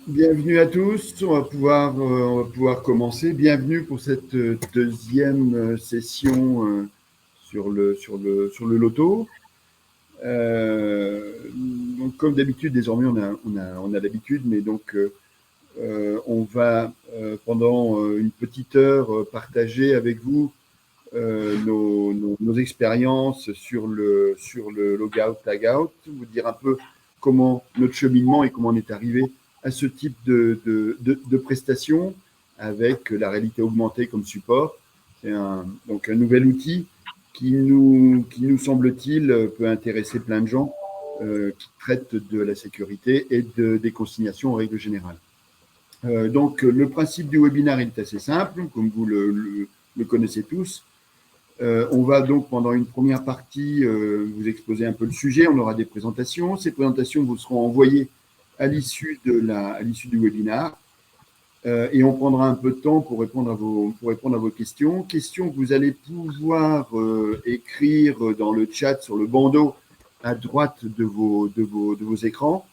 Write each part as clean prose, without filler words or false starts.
Bienvenue à tous, on va pouvoir commencer. Bienvenue pour cette deuxième session sur le loto. Donc, comme d'habitude, désormais on a l'habitude, mais donc on va pendant une petite heure partager avec vous nos expériences sur le logout, tagout, vous dire un peu comment notre cheminement et comment on est arrivé à ce type de prestations avec la réalité augmentée comme support. C'est donc un nouvel outil qui nous semble-t-il, peut intéresser plein de gens qui traitent de la sécurité et des consignations en règle générale. Donc, le principe du webinaire est assez simple, comme vous le connaissez tous. On va donc, pendant une première partie, vous exposer un peu le sujet. On aura des présentations. Ces présentations vous seront envoyées à l'issue du webinaire. Et on prendra un peu de temps pour répondre à vos questions. Questions que vous allez pouvoir écrire dans le chat sur le bandeau à droite de vos écrans.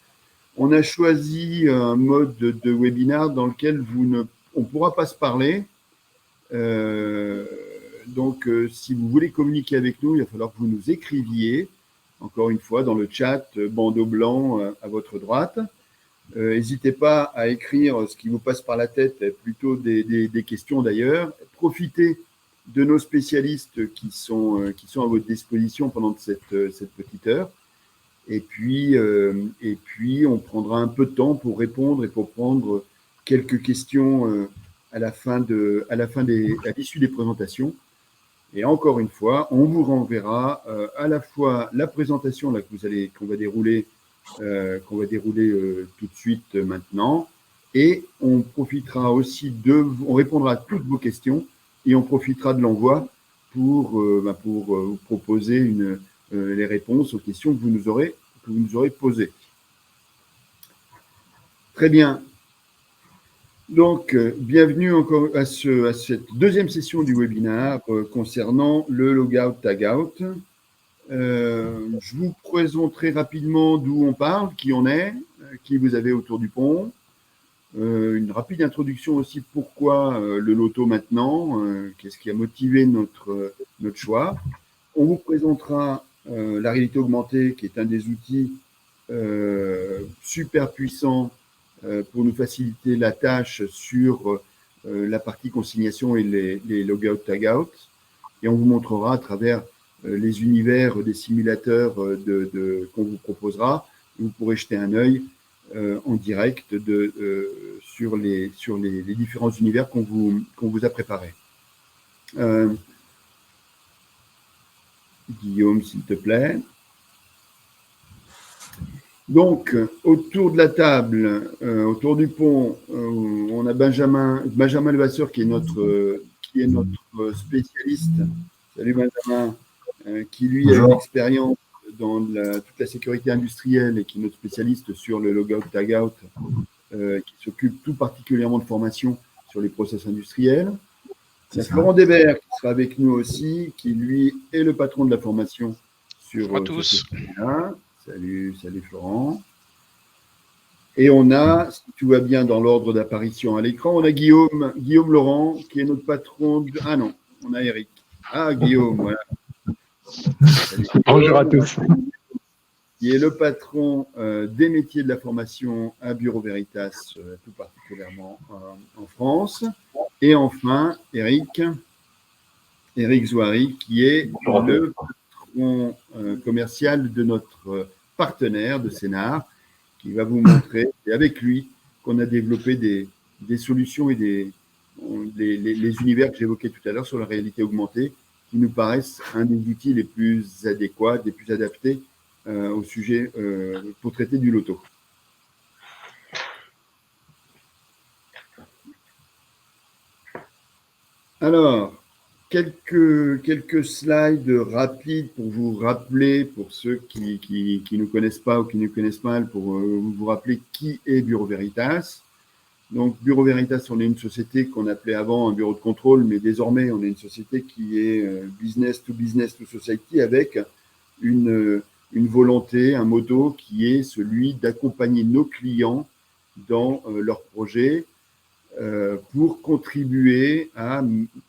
On a choisi un mode de webinaire dans lequel on ne pourra pas se parler. Donc, si vous voulez communiquer avec nous, il va falloir que vous nous écriviez, encore une fois, dans le chat, bandeau blanc à votre droite. N'hésitez pas à écrire ce qui vous passe par la tête, plutôt des questions d'ailleurs. Profitez de nos spécialistes qui sont à votre disposition pendant cette petite heure. Et puis, on prendra un peu de temps pour répondre et pour prendre quelques questions à l'issue des présentations. Et encore une fois, on vous renverra à la fois la présentation là, qu'on va dérouler tout de suite maintenant, et on profitera aussi on répondra à toutes vos questions et on profitera de l'envoi pour vous proposer les réponses aux questions que vous nous aurez posées. Très bien. Donc, bienvenue encore à cette deuxième session du webinaire concernant le logout tagout. Je vous présenterai rapidement d'où on parle, qui on est, qui vous avez autour du pont. Une rapide introduction aussi pourquoi le loto maintenant, qu'est-ce qui a motivé notre choix. On vous présentera la réalité augmentée, qui est un des outils super puissants pour nous faciliter la tâche sur la partie consignation et les logout tagout. Et on vous montrera à travers les univers des simulateurs qu'on vous proposera. Vous pourrez jeter un œil en direct sur les différents univers qu'on vous a préparés. Guillaume, s'il te plaît. Donc, autour de la table, autour du pont, on a Benjamin Levasseur qui est notre spécialiste. Salut Benjamin, qui lui a une expérience dans toute la sécurité industrielle et qui est notre spécialiste sur le logout tagout, qui s'occupe tout particulièrement de formation sur les process industriels. Il y a Florent Desbert qui sera avec nous aussi, qui lui est le patron de la formation sur Bonjour à tous. Salut Florent. Et on a, si tout va bien dans l'ordre d'apparition à l'écran, on a Guillaume Laurent, qui est notre patron de... Ah non, on a Eric. Ah, Guillaume, voilà. Salut, bonjour à tous. Qui est le patron des métiers de la formation à Bureau Veritas, tout particulièrement en France. Et enfin, Eric Zouari, qui est le patron commercial de notre partenaire de Sénart, qui va vous montrer, et avec lui, qu'on a développé des solutions et les univers que j'évoquais tout à l'heure sur la réalité augmentée, qui nous paraissent un des outils les plus adéquats, les plus adaptés au sujet pour traiter du loto. Alors, quelques slides rapides pour vous rappeler, pour ceux qui ne nous connaissent pas ou qui nous connaissent mal, pour vous rappeler qui est Bureau Veritas. Donc, Bureau Veritas, on est une société qu'on appelait avant un bureau de contrôle, mais désormais, on est une société qui est business to society avec une volonté, un motto qui est celui d'accompagner nos clients dans leurs projets pour contribuer à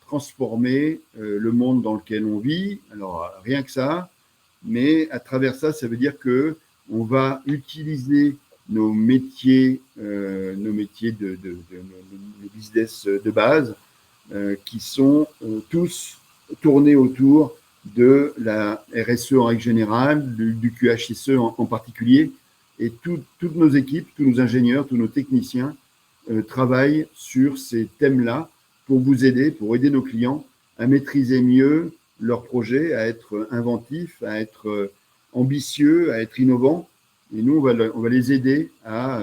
transformer le monde dans lequel on vit. Alors, rien que ça, mais à travers ça, ça veut dire qu'on va utiliser nos métiers de business de base, qui sont tous tournés autour de la RSE en règle générale, du QHSE en particulier, et toutes nos équipes, tous nos ingénieurs, tous nos techniciens travaillent sur ces thèmes-là pour vous aider, pour aider nos clients à maîtriser mieux leurs projets, à être inventifs, à être ambitieux, à être innovants. Et nous, on va les aider à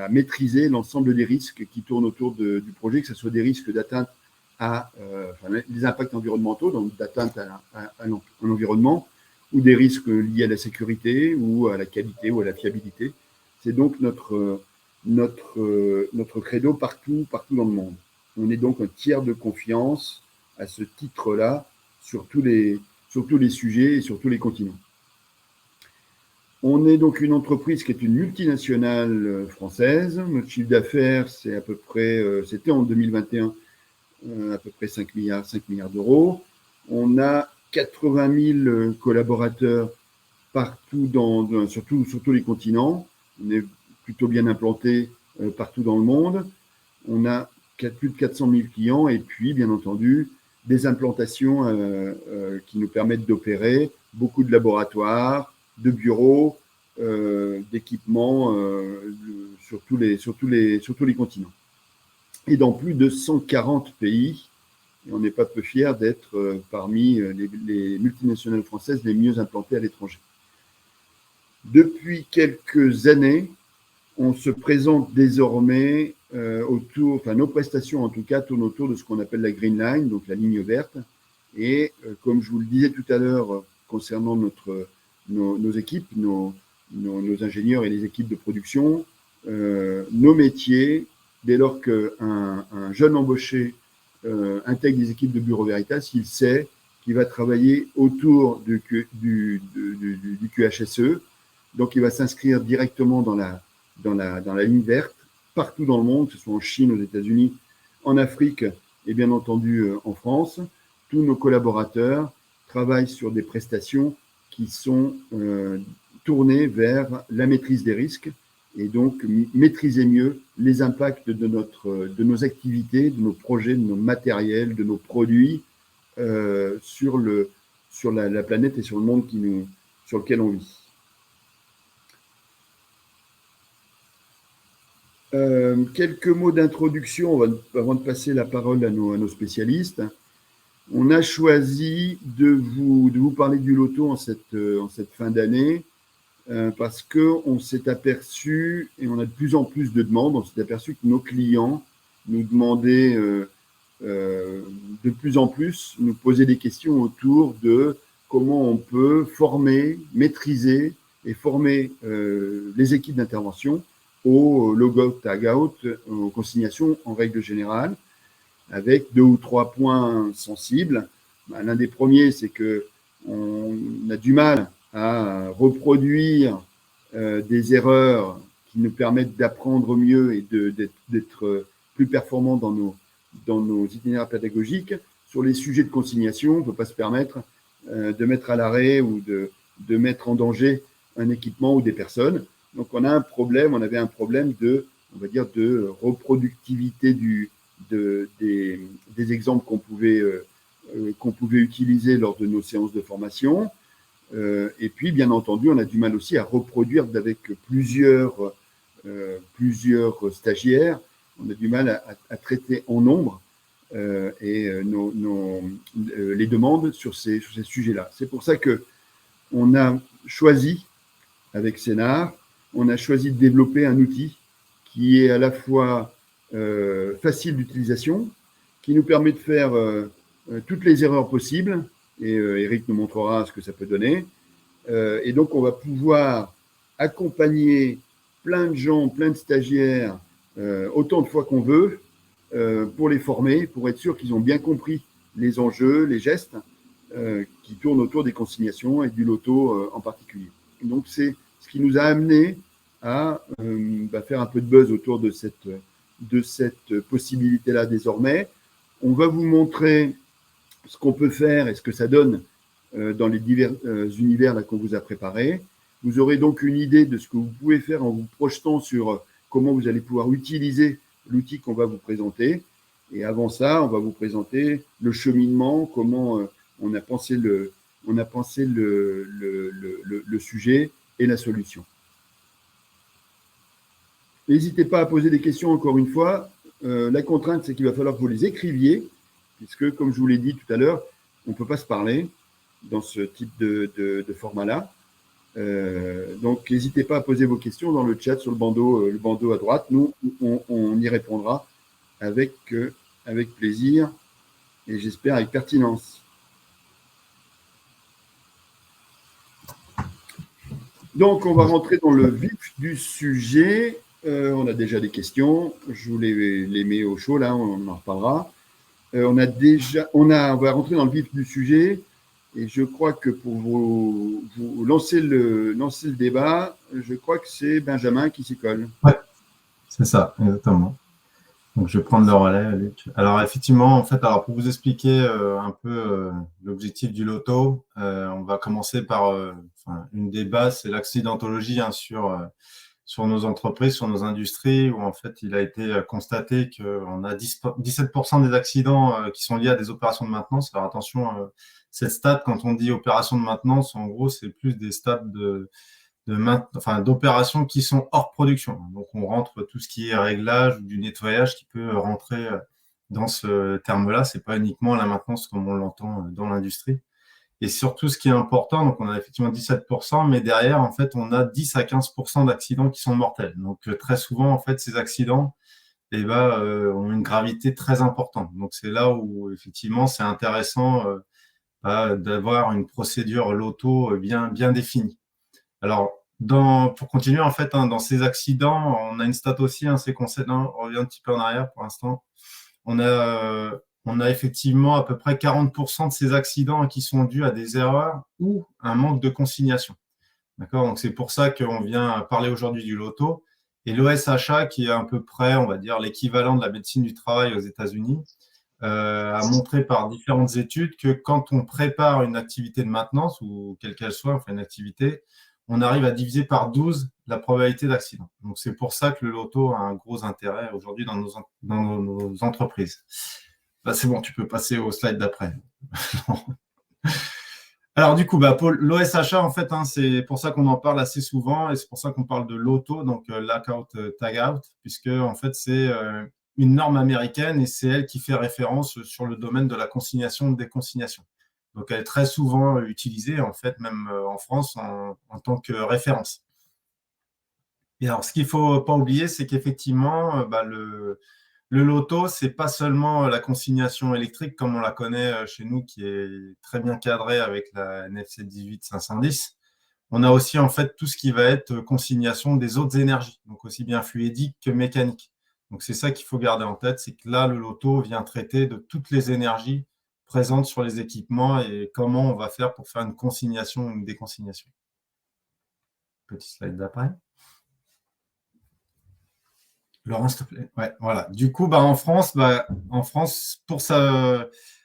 maîtriser l'ensemble des risques qui tournent autour du projet, que ce soit des risques d'atteinte des impacts environnementaux, donc d'atteinte à l'environnement, ou des risques liés à la sécurité, ou à la qualité, ou à la fiabilité. C'est donc notre credo partout dans le monde. On est donc un tiers de confiance à ce titre-là sur tous les sujets et sur tous les continents. On est donc une entreprise qui est une multinationale française. Notre chiffre d'affaires, c'est à peu près, c'était en 2021, à peu près 5 milliards d'euros. On a 80 000 collaborateurs partout, sur tous les continents. On est plutôt bien implanté partout dans le monde. On a plus de 400 000 clients et puis, bien entendu, des implantations qui nous permettent d'opérer, beaucoup de laboratoires, de bureaux, d'équipements sur tous les continents. Et dans plus de 140 pays, et on n'est pas peu fiers d'être parmi les multinationales françaises les mieux implantées à l'étranger. Depuis quelques années, on se présente désormais nos prestations en tout cas tournent autour de ce qu'on appelle la Green Line, donc la ligne verte. Et comme je vous le disais tout à l'heure concernant nos équipes, nos ingénieurs et les équipes de production, nos métiers, dès lors qu'un jeune embauché intègre des équipes de Bureau Veritas, il sait qu'il va travailler autour du QHSE, donc il va s'inscrire directement dans la ligne verte, partout dans le monde, que ce soit en Chine, aux États-Unis, en Afrique et bien entendu en France. Tous nos collaborateurs travaillent sur des prestations qui sont tournées vers la maîtrise des risques et donc maîtriser mieux les impacts de nos activités, de nos projets, de nos matériels, de nos produits sur la planète et sur le monde sur lequel on vit. Quelques mots d'introduction avant de passer la parole à nos spécialistes. On a choisi de vous parler du loto en cette fin d'année parce qu'on s'est aperçu, et on a de plus en plus de demandes, on s'est aperçu que nos clients nous demandaient de plus en plus, nous poser des questions autour de comment on peut former, maîtriser et former les équipes d'intervention au logout, tag-out, aux consignations en règle générale, avec 2 ou 3 points sensibles. L'un des premiers, c'est qu'on a du mal à reproduire des erreurs qui nous permettent d'apprendre mieux et d'être plus performants dans nos itinéraires pédagogiques. Sur les sujets de consignation, on ne peut pas se permettre de mettre à l'arrêt ou de mettre en danger un équipement ou des personnes. Donc, on avait un problème de reproductivité des exemples qu'on pouvait utiliser lors de nos séances de formation. Et puis, bien entendu, on a du mal aussi à reproduire avec plusieurs stagiaires. On a du mal à traiter en nombre les demandes sur ces sujets-là. C'est pour ça qu'on a choisi, avec Sénar, on a choisi de développer un outil qui est à la fois facile d'utilisation, qui nous permet de faire toutes les erreurs possibles, et Eric nous montrera ce que ça peut donner. Et donc, on va pouvoir accompagner plein de gens, plein de stagiaires, autant de fois qu'on veut, pour les former, pour être sûr qu'ils ont bien compris les enjeux, les gestes qui tournent autour des consignations et du loto en particulier. Et donc, c'est ce qui nous a amené à faire un peu de buzz autour de cette possibilité-là désormais. On va vous montrer ce qu'on peut faire et ce que ça donne dans les divers univers qu'on vous a préparés. Vous aurez donc une idée de ce que vous pouvez faire en vous projetant sur comment vous allez pouvoir utiliser l'outil qu'on va vous présenter. Et avant ça, on va vous présenter le cheminement, comment on a pensé le sujet et la solution. N'hésitez pas à poser des questions encore une fois. La contrainte, c'est qu'il va falloir que vous les écriviez, puisque, comme je vous l'ai dit tout à l'heure, on ne peut pas se parler dans ce type de format-là. Donc, n'hésitez pas à poser vos questions dans le chat sur le bandeau à droite. Nous, on y répondra avec plaisir et j'espère avec pertinence. Donc, on va rentrer dans le vif du sujet. On a déjà des questions. Je vous les mets au chaud, là, on en reparlera. On va rentrer dans le vif du sujet. Et je crois que pour vous lancer le débat, je crois que c'est Benjamin qui s'y colle. Oui, c'est ça, exactement. Donc, je vais prendre le relais, Luc. Alors, effectivement, en fait, pour vous expliquer un peu l'objectif du loto, on va commencer par une des bases, c'est l'accidentologie sur nos entreprises, sur nos industries, où en fait, il a été constaté qu'on a 17% des accidents qui sont liés à des opérations de maintenance. Alors, attention, cette stat, quand on dit opération de maintenance, en gros, c'est plus des stats d'opérations qui sont hors production. Donc, on rentre tout ce qui est réglage ou du nettoyage qui peut rentrer dans ce terme-là. C'est pas uniquement la maintenance comme on l'entend dans l'industrie. Et surtout, ce qui est important, donc on a effectivement 17%, mais derrière, en fait, on a 10 à 15% d'accidents qui sont mortels. Donc, très souvent, en fait, ces accidents ont une gravité très importante. Donc, c'est là où, effectivement, c'est intéressant d'avoir une procédure loto bien définie. Alors, pour continuer, en fait, dans ces accidents, on a une stat aussi, c'est concernant, on revient un petit peu en arrière pour l'instant, on a effectivement à peu près 40% de ces accidents qui sont dus à des erreurs ou un manque de consignation. D'accord? Donc, c'est pour ça qu'on vient parler aujourd'hui du loto. Et l'OSHA, qui est à peu près, on va dire, l'équivalent de la médecine du travail aux États-Unis, a montré par différentes études que quand on prépare une activité de maintenance, ou quelle qu'elle soit, une activité, on arrive à diviser par 12 la probabilité d'accident. Donc, c'est pour ça que le loto a un gros intérêt aujourd'hui dans nos entreprises. Là, c'est bon, tu peux passer au slide d'après. Alors, du coup, pour l'OSHA, en fait, c'est pour ça qu'on en parle assez souvent et c'est pour ça qu'on parle de l'auto, donc lockout, tag-out, puisque, en fait, c'est une norme américaine et c'est elle qui fait référence sur le domaine de la consignation et de déconsignation. Donc, elle est très souvent utilisée, en fait, même en France, en tant que référence. Et alors, ce qu'il ne faut pas oublier, c'est qu'effectivement, le loto, ce n'est pas seulement la consignation électrique comme on la connaît chez nous, qui est très bien cadrée avec la NFC 18510. On a aussi en fait tout ce qui va être consignation des autres énergies, donc aussi bien fluidique que mécanique. Donc c'est ça qu'il faut garder en tête, c'est que là, le loto vient traiter de toutes les énergies présentes sur les équipements et comment on va faire pour faire une consignation ou une déconsignation. Petit slide d'après. Laurent, s'il te plaît. Ouais, voilà. Du coup, en France,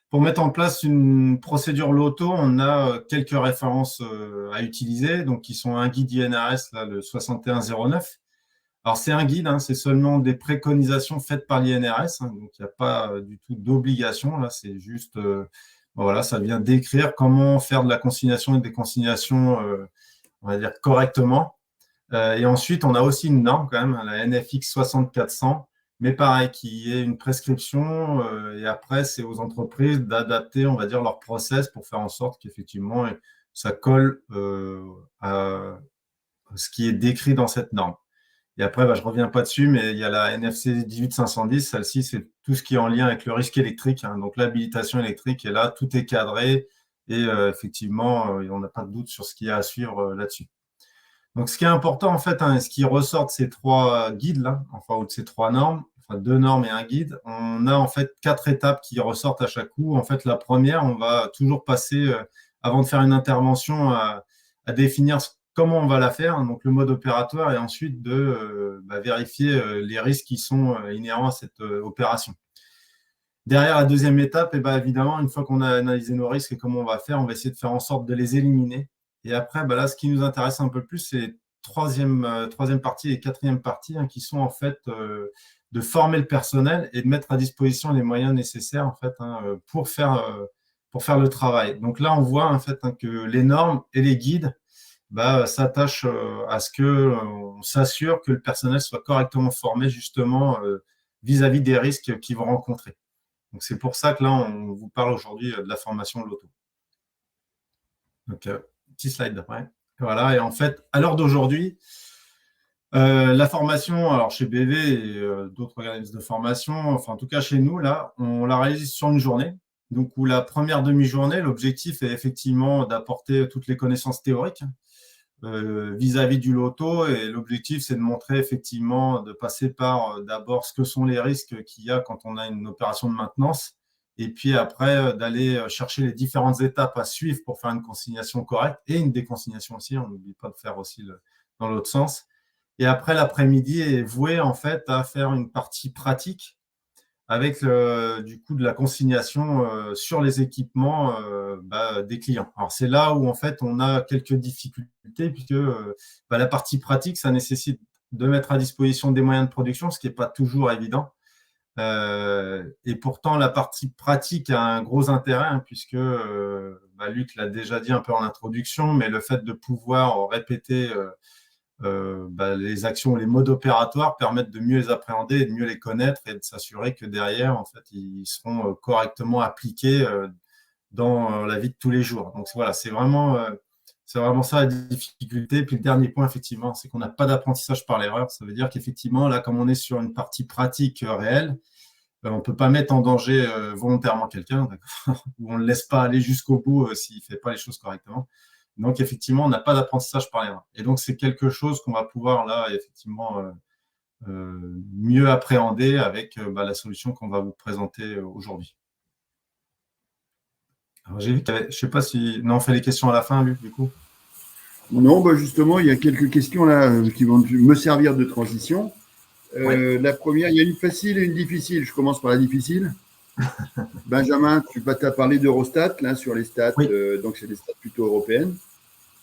pour mettre en place une procédure loto, on a quelques références à utiliser, donc qui sont un guide INRS, là, le 6109. Alors, c'est un guide, c'est seulement des préconisations faites par l'INRS, donc il n'y a pas du tout d'obligation. Là, c'est juste, voilà, ça vient décrire comment faire de la consignation et des consignations, on va dire, correctement. Et ensuite, on a aussi une norme quand même, la NFX 6400, mais pareil, qui est une prescription. Et après, c'est aux entreprises d'adapter, on va dire, leur process pour faire en sorte qu'effectivement, ça colle à ce qui est décrit dans cette norme. Et après, je ne reviens pas dessus, mais il y a la NFC 18510. Celle-ci, c'est tout ce qui est en lien avec le risque électrique. Donc, l'habilitation électrique est là, tout est cadré. Et effectivement, on n'a pas de doute sur ce qu'il y a à suivre là-dessus. Donc, ce qui est important, en fait, ce qui ressort de ces trois guides-là, ou de ces trois normes, 2 normes et un guide, on a en fait 4 étapes qui ressortent à chaque coup. En fait, la première, on va toujours passer, avant de faire une intervention, à définir comment on va la faire, hein, donc le mode opératoire, et ensuite de vérifier les risques qui sont inhérents à cette opération. Derrière la deuxième étape, évidemment, une fois qu'on a analysé nos risques et comment on va faire, on va essayer de faire en sorte de les éliminer. Et après, là, ce qui nous intéresse un peu plus, c'est troisième partie et quatrième partie, hein, qui sont en fait de former le personnel et de mettre à disposition les moyens nécessaires en fait, hein, pour faire le travail. Donc là, on voit en fait, hein, que les normes et les guides s'attachent à ce qu'on s'assure que le personnel soit correctement formé justement vis-à-vis des risques qu'ils vont rencontrer. Donc, c'est pour ça que là, on vous parle aujourd'hui de la formation de l'auto. Donc, petit slide d'après. Voilà, et en fait, à l'heure d'aujourd'hui, la formation, alors chez BV et d'autres organismes de formation, enfin en tout cas chez nous, là, on la réalise sur une journée. Donc, où la première demi-journée, l'objectif est effectivement d'apporter toutes les connaissances théoriques vis-à-vis du loto, et l'objectif c'est de montrer effectivement, de passer par d'abord ce que sont les risques qu'il y a quand on a une opération de maintenance, et puis après d'aller chercher les différentes étapes à suivre pour faire une consignation correcte et une déconsignation aussi, on n'oublie pas de faire aussi dans l'autre sens. Et après, l'après-midi est voué en fait à faire une partie pratique avec du coup de la consignation sur les équipements des clients. Alors c'est là où en fait on a quelques difficultés, puisque la partie pratique, ça nécessite de mettre à disposition des moyens de production, ce qui n'est pas toujours évident. Et pourtant la partie pratique a un gros intérêt, hein, puisque Luc l'a déjà dit un peu en introduction, mais le fait de pouvoir répéter les actions, les modes opératoires permettent de mieux les appréhender et de mieux les connaître, et de s'assurer que derrière, en fait, ils seront correctement appliqués dans la vie de tous les jours. Donc voilà, c'est vraiment ça la difficulté. Puis le dernier point, effectivement, c'est qu'on n'a pas d'apprentissage par l'erreur. Ça veut dire qu'effectivement, là, comme on est sur une partie pratique réelle, on ne peut pas mettre en danger volontairement quelqu'un, ou on ne le laisse pas aller jusqu'au bout s'il ne fait pas les choses correctement. Donc, effectivement, on n'a pas d'apprentissage par l'erreur. Et donc, c'est quelque chose qu'on va pouvoir, là, effectivement, mieux appréhender avec la solution qu'on va vous présenter aujourd'hui. Alors, j'ai vu qu'il y avait, je ne sais pas si… Non, on fait les questions à la fin, Luc, du coup. Non, justement, il y a quelques questions là qui vont me servir de transition. Oui. La première, il y a une facile et une difficile. Je commence par la difficile. Benjamin, tu as parlé d'Eurostat, là, sur les stats. Oui. Donc, c'est des stats plutôt européennes.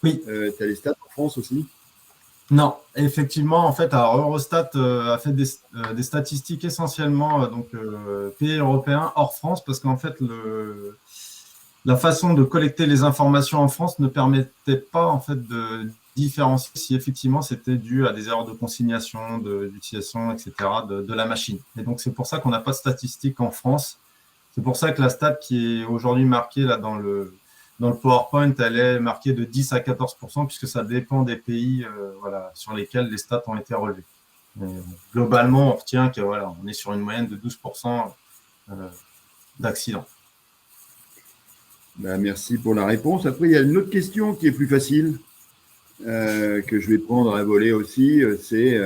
Oui. Tu as les stats en France aussi? Non, effectivement, en fait, alors Eurostat a fait des statistiques essentiellement pays européens hors France, parce qu'en fait, la façon de collecter les informations en France ne permettait pas en fait de différencier si effectivement c'était dû à des erreurs de consignation, d'utilisation, etc. de la machine. Et donc, c'est pour ça qu'on n'a pas de statistiques en France. C'est pour ça que la stat qui est aujourd'hui marquée là dans le PowerPoint, elle est marquée de 10 à 14%, puisque ça dépend des pays sur lesquels les stats ont été relevés. Globalement, on retient que on est sur une moyenne de 12% d'accidents. Merci pour la réponse. Après, il y a une autre question qui est plus facile, que je vais prendre à voler aussi. C'est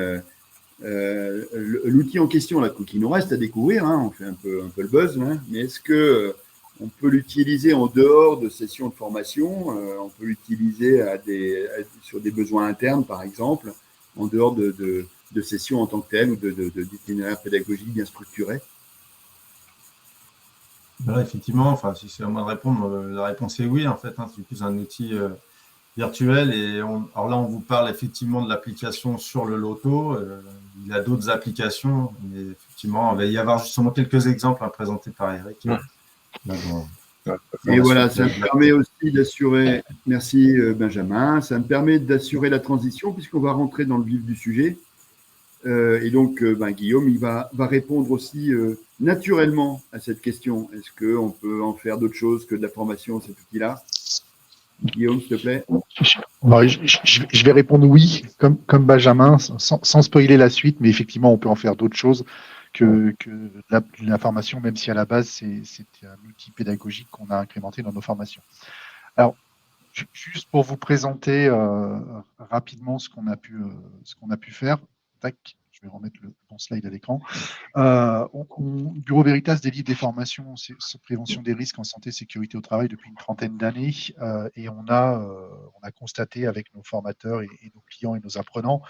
l'outil en question, là, qui nous reste à découvrir. Hein, on fait un peu le buzz, hein, mais est-ce que on peut l'utiliser en dehors de sessions de formation? On peut l'utiliser sur des besoins internes, par exemple, en dehors de sessions en tant que telles, ou d'itinéraires pédagogiques bien structurés? Effectivement, si c'est à moi de répondre, la réponse est oui. En fait, hein, c'est plus un outil virtuel. Et alors là, on vous parle effectivement de l'application sur le loto. Il y a d'autres applications, mais effectivement, il va y avoir justement quelques exemples présentés par Eric. Et voilà, ça me permet aussi d'assurer, merci Benjamin, ça me permet d'assurer la transition, puisqu'on va rentrer dans le vif du sujet. Et donc, Guillaume, il va répondre aussi naturellement à cette question. Est-ce qu'on peut en faire d'autres choses que de la formation, cet outil-là? Guillaume, s'il te plaît. Je vais répondre oui, comme Benjamin, sans spoiler la suite, mais effectivement, on peut en faire d'autres choses que la formation, même si à la base, c'était un outil pédagogique qu'on a incrémenté dans nos formations. Alors, juste pour vous présenter rapidement ce qu'on a pu faire. tac, je vais remettre le bon slide à l'écran. Bureau Veritas délivre des formations sur prévention des risques en santé et sécurité au travail depuis une trentaine d'années et on a constaté avec nos formateurs et nos clients et nos apprenants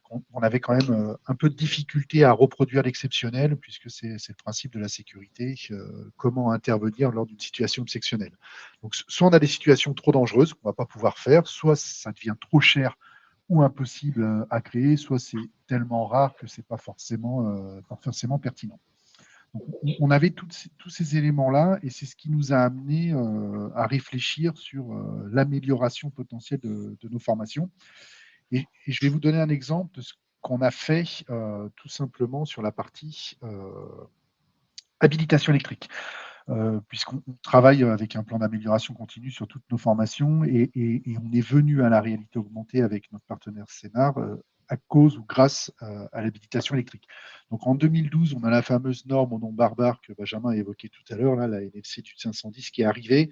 qu'on avait quand même un peu de difficulté à reproduire l'exceptionnel puisque c'est le principe de la sécurité, comment intervenir lors d'une situation exceptionnelle. Donc soit on a des situations trop dangereuses qu'on ne va pas pouvoir faire, soit ça devient trop cher ou impossible à créer, soit c'est tellement rare que ce n'est pas forcément pertinent. Donc, on avait tous ces éléments-là et c'est ce qui nous a amené à réfléchir sur l'amélioration potentielle de nos formations. Et je vais vous donner un exemple de ce qu'on a fait tout simplement sur la partie habilitation électrique. Puisqu'on travaille avec un plan d'amélioration continue sur toutes nos formations et on est venu à la réalité augmentée avec notre partenaire Sénar à cause ou grâce à l'habilitation électrique. Donc en 2012, on a la fameuse norme au nom barbare que Benjamin a évoqué tout à l'heure, la NFC 510 qui est arrivée.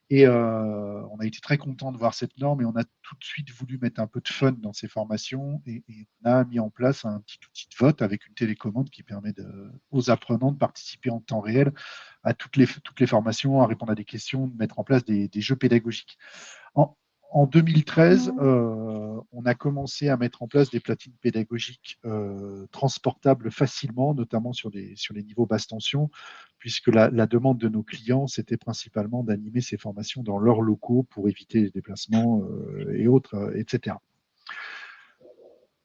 Et on a été très content de voir cette norme et on a tout de suite voulu mettre un peu de fun dans ces formations et on a mis en place un petit outil de vote avec une télécommande qui permet aux apprenants de participer en temps réel à toutes les formations, à répondre à des questions, de mettre en place des jeux pédagogiques. En 2013, on a commencé à mettre en place des platines pédagogiques transportables facilement, notamment sur les niveaux basse tension, puisque la demande de nos clients, c'était principalement d'animer ces formations dans leurs locaux pour éviter les déplacements et autres, etc.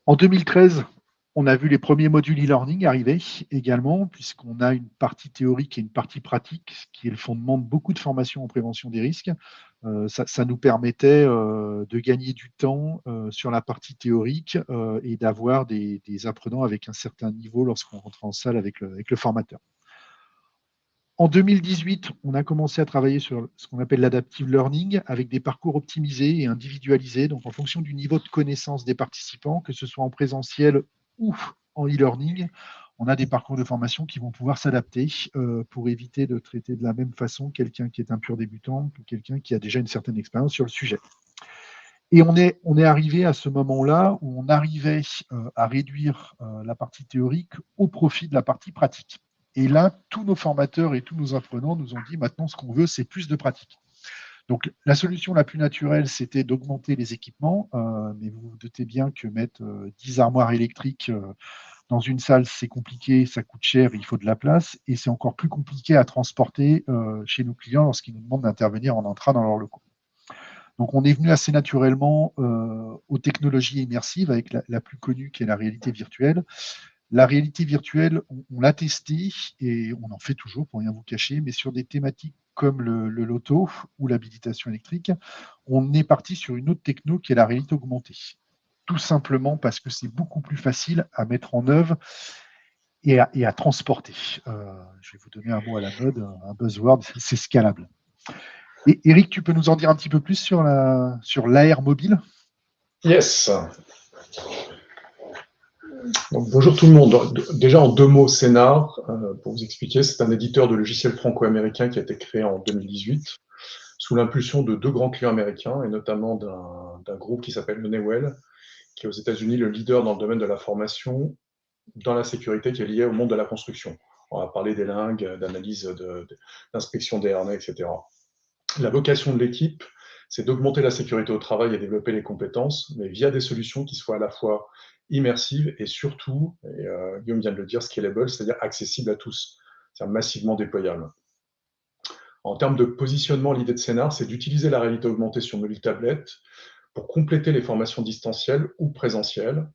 En 2013, on a vu les premiers modules e-learning arriver également, puisqu'on a une partie théorique et une partie pratique, qui est le fondement de beaucoup de formations en prévention des risques. Ça nous permettait de gagner du temps sur la partie théorique et d'avoir des apprenants avec un certain niveau lorsqu'on rentre en salle avec le formateur. En 2018, on a commencé à travailler sur ce qu'on appelle l'adaptive learning avec des parcours optimisés et individualisés, donc en fonction du niveau de connaissance des participants, que ce soit en présentiel ou en e-learning. On a des parcours de formation qui vont pouvoir s'adapter pour éviter de traiter de la même façon quelqu'un qui est un pur débutant que quelqu'un qui a déjà une certaine expérience sur le sujet. Et on est arrivé à ce moment-là où on arrivait à réduire la partie théorique au profit de la partie pratique. Et là, tous nos formateurs et tous nos apprenants nous ont dit maintenant, ce qu'on veut, c'est plus de pratique. Donc, la solution la plus naturelle, c'était d'augmenter les équipements. Mais vous vous doutez bien que mettre 10 armoires électriques dans une salle, c'est compliqué, ça coûte cher, il faut de la place. Et c'est encore plus compliqué à transporter chez nos clients lorsqu'ils nous demandent d'intervenir en entrant dans leurs locaux. Donc, on est venu assez naturellement aux technologies immersives, avec la plus connue qui est la réalité virtuelle. La réalité virtuelle, on l'a testée et on en fait toujours, pour rien vous cacher, mais sur des thématiques comme le loto ou l'habilitation électrique, on est parti sur une autre techno qui est la réalité augmentée. Tout simplement parce que c'est beaucoup plus facile à mettre en œuvre et à transporter. Je vais vous donner un mot à la mode, un buzzword, c'est scalable. Et Eric, tu peux nous en dire un petit peu plus sur l'AR mobile ? Yes. Donc, bonjour tout le monde. Déjà en deux mots, Sénar, pour vous expliquer, c'est un éditeur de logiciels franco-américain qui a été créé en 2018 sous l'impulsion de deux grands clients américains et notamment d'un groupe qui s'appelle Honeywell, qui est aux États-Unis le leader dans le domaine de la formation dans la sécurité qui est liée au monde de la construction. On va parler des lingues, d'analyse, d'inspection des harnais, etc. La vocation de l'équipe, c'est d'augmenter la sécurité au travail et développer les compétences, mais via des solutions qui soient à la fois immersives et surtout, et Guillaume vient de le dire, scalable, c'est-à-dire accessibles à tous, c'est-à-dire massivement déployable. En termes de positionnement, l'idée de Sénar, c'est d'utiliser la réalité augmentée sur mobile tablette pour compléter les formations distancielles ou présentielles.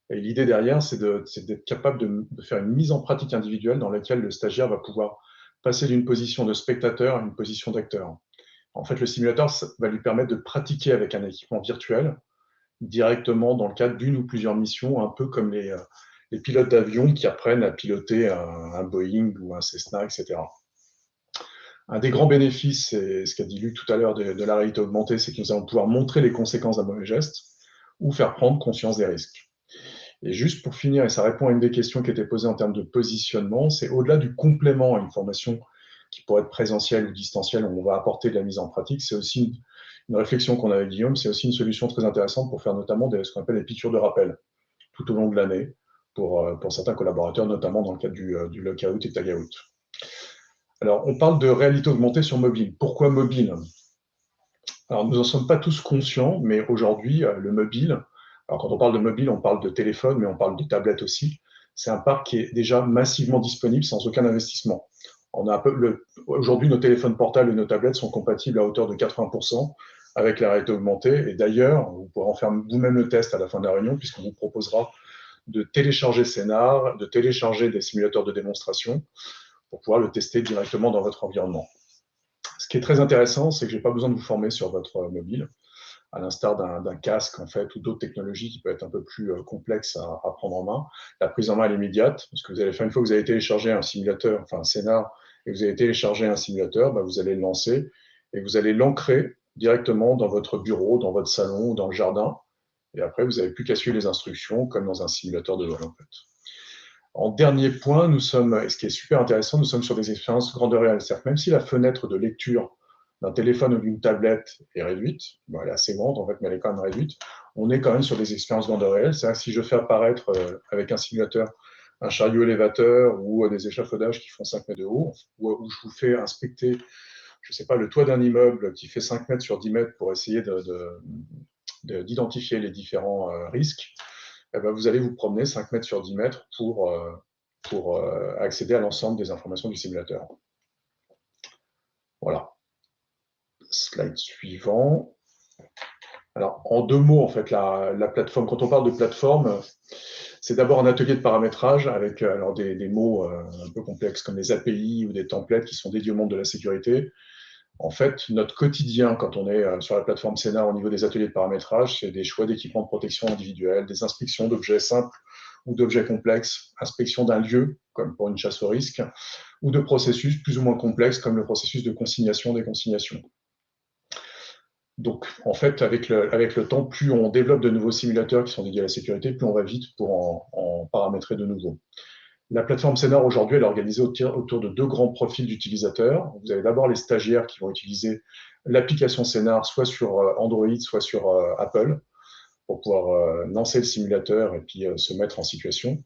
Et l'idée derrière, c'est d'être capable de faire une mise en pratique individuelle dans laquelle le stagiaire va pouvoir passer d'une position de spectateur à une position d'acteur. En fait, le simulateur va lui permettre de pratiquer avec un équipement virtuel directement dans le cadre d'une ou plusieurs missions, un peu comme les pilotes d'avion qui apprennent à piloter un Boeing ou un Cessna, etc. Un des grands bénéfices, c'est ce qu'a dit Luc tout à l'heure de la réalité augmentée, c'est que nous allons pouvoir montrer les conséquences d'un mauvais geste ou faire prendre conscience des risques. Et juste pour finir, et ça répond à une des questions qui était posée en termes de positionnement, c'est au-delà du complément à une formation qui pourrait être présentielle ou distancielle, où on va apporter de la mise en pratique, c'est aussi une réflexion qu'on a avec Guillaume, c'est aussi une solution très intéressante pour faire notamment ce qu'on appelle des piqûres de rappel tout au long de l'année, pour certains collaborateurs, notamment dans le cadre du lockout et tagout. Alors, on parle de réalité augmentée sur mobile. Pourquoi mobile? Alors, nous n'en sommes pas tous conscients, mais aujourd'hui, le mobile, alors quand on parle de mobile, on parle de téléphone, mais on parle de tablette aussi. C'est un parc qui est déjà massivement disponible sans aucun investissement. Aujourd'hui, nos téléphones portables et nos tablettes sont compatibles à hauteur de 80% avec la réalité augmentée. Et d'ailleurs, vous pourrez en faire vous-même le test à la fin de la réunion, puisqu'on vous proposera de télécharger Scénar, de télécharger des simulateurs de démonstration pour pouvoir le tester directement dans votre environnement. Ce qui est très intéressant, c'est que je n'ai pas besoin de vous former sur votre mobile, à l'instar d'un casque en fait, ou d'autres technologies qui peuvent être un peu plus complexes à prendre en main. La prise en main elle est immédiate, parce que vous allez faire une fois que vous avez téléchargé un simulateur, enfin un Scénar, et que vous avez téléchargé un simulateur, vous allez le lancer et vous allez l'ancrer directement dans votre bureau, dans votre salon ou dans le jardin. Et après, vous n'avez plus qu'à suivre les instructions comme dans un simulateur de vol en fait. En dernier point, et ce qui est super intéressant, nous sommes sur des expériences grandeur réelle. C'est-à-dire que même si la fenêtre de lecture d'un téléphone ou d'une tablette est réduite, elle est assez grande en fait, mais elle est quand même réduite, on est quand même sur des expériences grandeur réelle. C'est-à-dire que si je fais apparaître avec un simulateur un chariot élévateur ou des échafaudages qui font 5 mètres de haut, ou je vous fais inspecter, je ne sais pas, le toit d'un immeuble qui fait 5 mètres sur 10 mètres pour essayer d'identifier les différents risques, vous allez vous promener 5 mètres sur 10 mètres pour accéder à l'ensemble des informations du simulateur. Voilà. Slide suivant. Alors, en 2 mots, en fait, la plateforme, quand on parle de plateforme, c'est d'abord un atelier de paramétrage avec alors des mots un peu complexes comme des API ou des templates qui sont dédiés au monde de la sécurité. En fait, notre quotidien, quand on est sur la plateforme Scénar au niveau des ateliers de paramétrage, c'est des choix d'équipements de protection individuelle, des inspections d'objets simples ou d'objets complexes, inspection d'un lieu, comme pour une chasse au risque, ou de processus plus ou moins complexes, comme le processus de consignation des consignations. Donc, en fait, avec le temps, plus on développe de nouveaux simulateurs qui sont dédiés à la sécurité, plus on va vite pour en paramétrer de nouveaux. La plateforme Scénar, aujourd'hui, elle est organisée autour de 2 grands profils d'utilisateurs. Vous avez d'abord les stagiaires qui vont utiliser l'application Scénar, soit sur Android, soit sur Apple, pour pouvoir lancer le simulateur et puis se mettre en situation.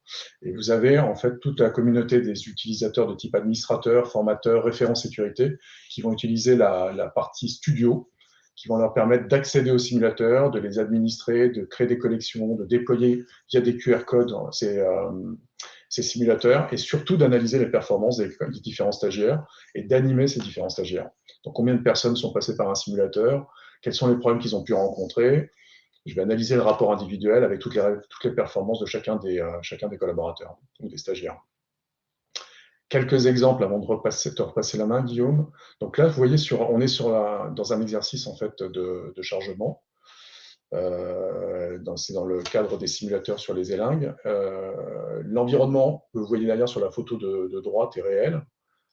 Et vous avez en fait toute la communauté des utilisateurs de type administrateur, formateur, référent sécurité, qui vont utiliser la partie studio, qui vont leur permettre d'accéder au simulateur, de les administrer, de créer des collections, de déployer via des QR codes ces simulateurs et surtout d'analyser les performances des différents stagiaires et d'animer ces différents stagiaires. Donc, combien de personnes sont passées par un simulateur? Quels sont les problèmes qu'ils ont pu rencontrer? Je vais analyser le rapport individuel avec toutes les performances de chacun des collaborateurs ou des stagiaires. Quelques exemples avant de te repasser la main, Guillaume. Donc là, vous voyez, on est dans un exercice en fait de chargement. C'est dans le cadre des simulateurs sur les élingues. L'environnement, que vous voyez derrière sur la photo de droite, est réel.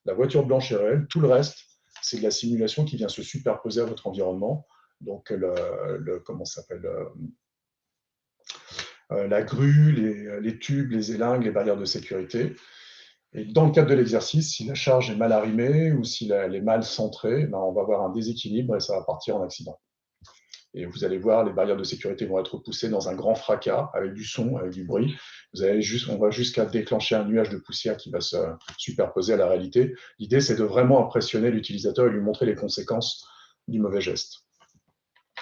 La voiture blanche est réelle. Tout le reste, c'est de la simulation qui vient se superposer à votre environnement. Donc, comment ça s'appelle, la grue, les tubes, les élingues, les barrières de sécurité. Et dans le cadre de l'exercice, si la charge est mal arrimée ou si elle est mal centrée, on va avoir un déséquilibre et ça va partir en accident. Et vous allez voir, les barrières de sécurité vont être poussées dans un grand fracas avec du son, avec du bruit. On va jusqu'à déclencher un nuage de poussière qui va se superposer à la réalité. L'idée, c'est de vraiment impressionner l'utilisateur et lui montrer les conséquences du mauvais geste.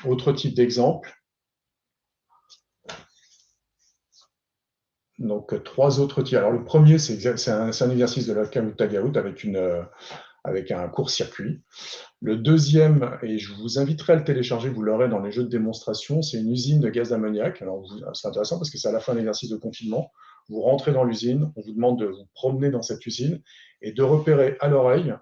Autre type d'exemple. Donc, 3 autres types. Alors, le premier, c'est un exercice de lockout tagout avec un court-circuit. Le deuxième, et je vous inviterai à le télécharger, vous l'aurez dans les jeux de démonstration, c'est une usine de gaz ammoniac. Alors, c'est intéressant parce que c'est à la fin d'un exercice de confinement. Vous rentrez dans l'usine, on vous demande de vous promener dans cette usine et de repérer à l'oreille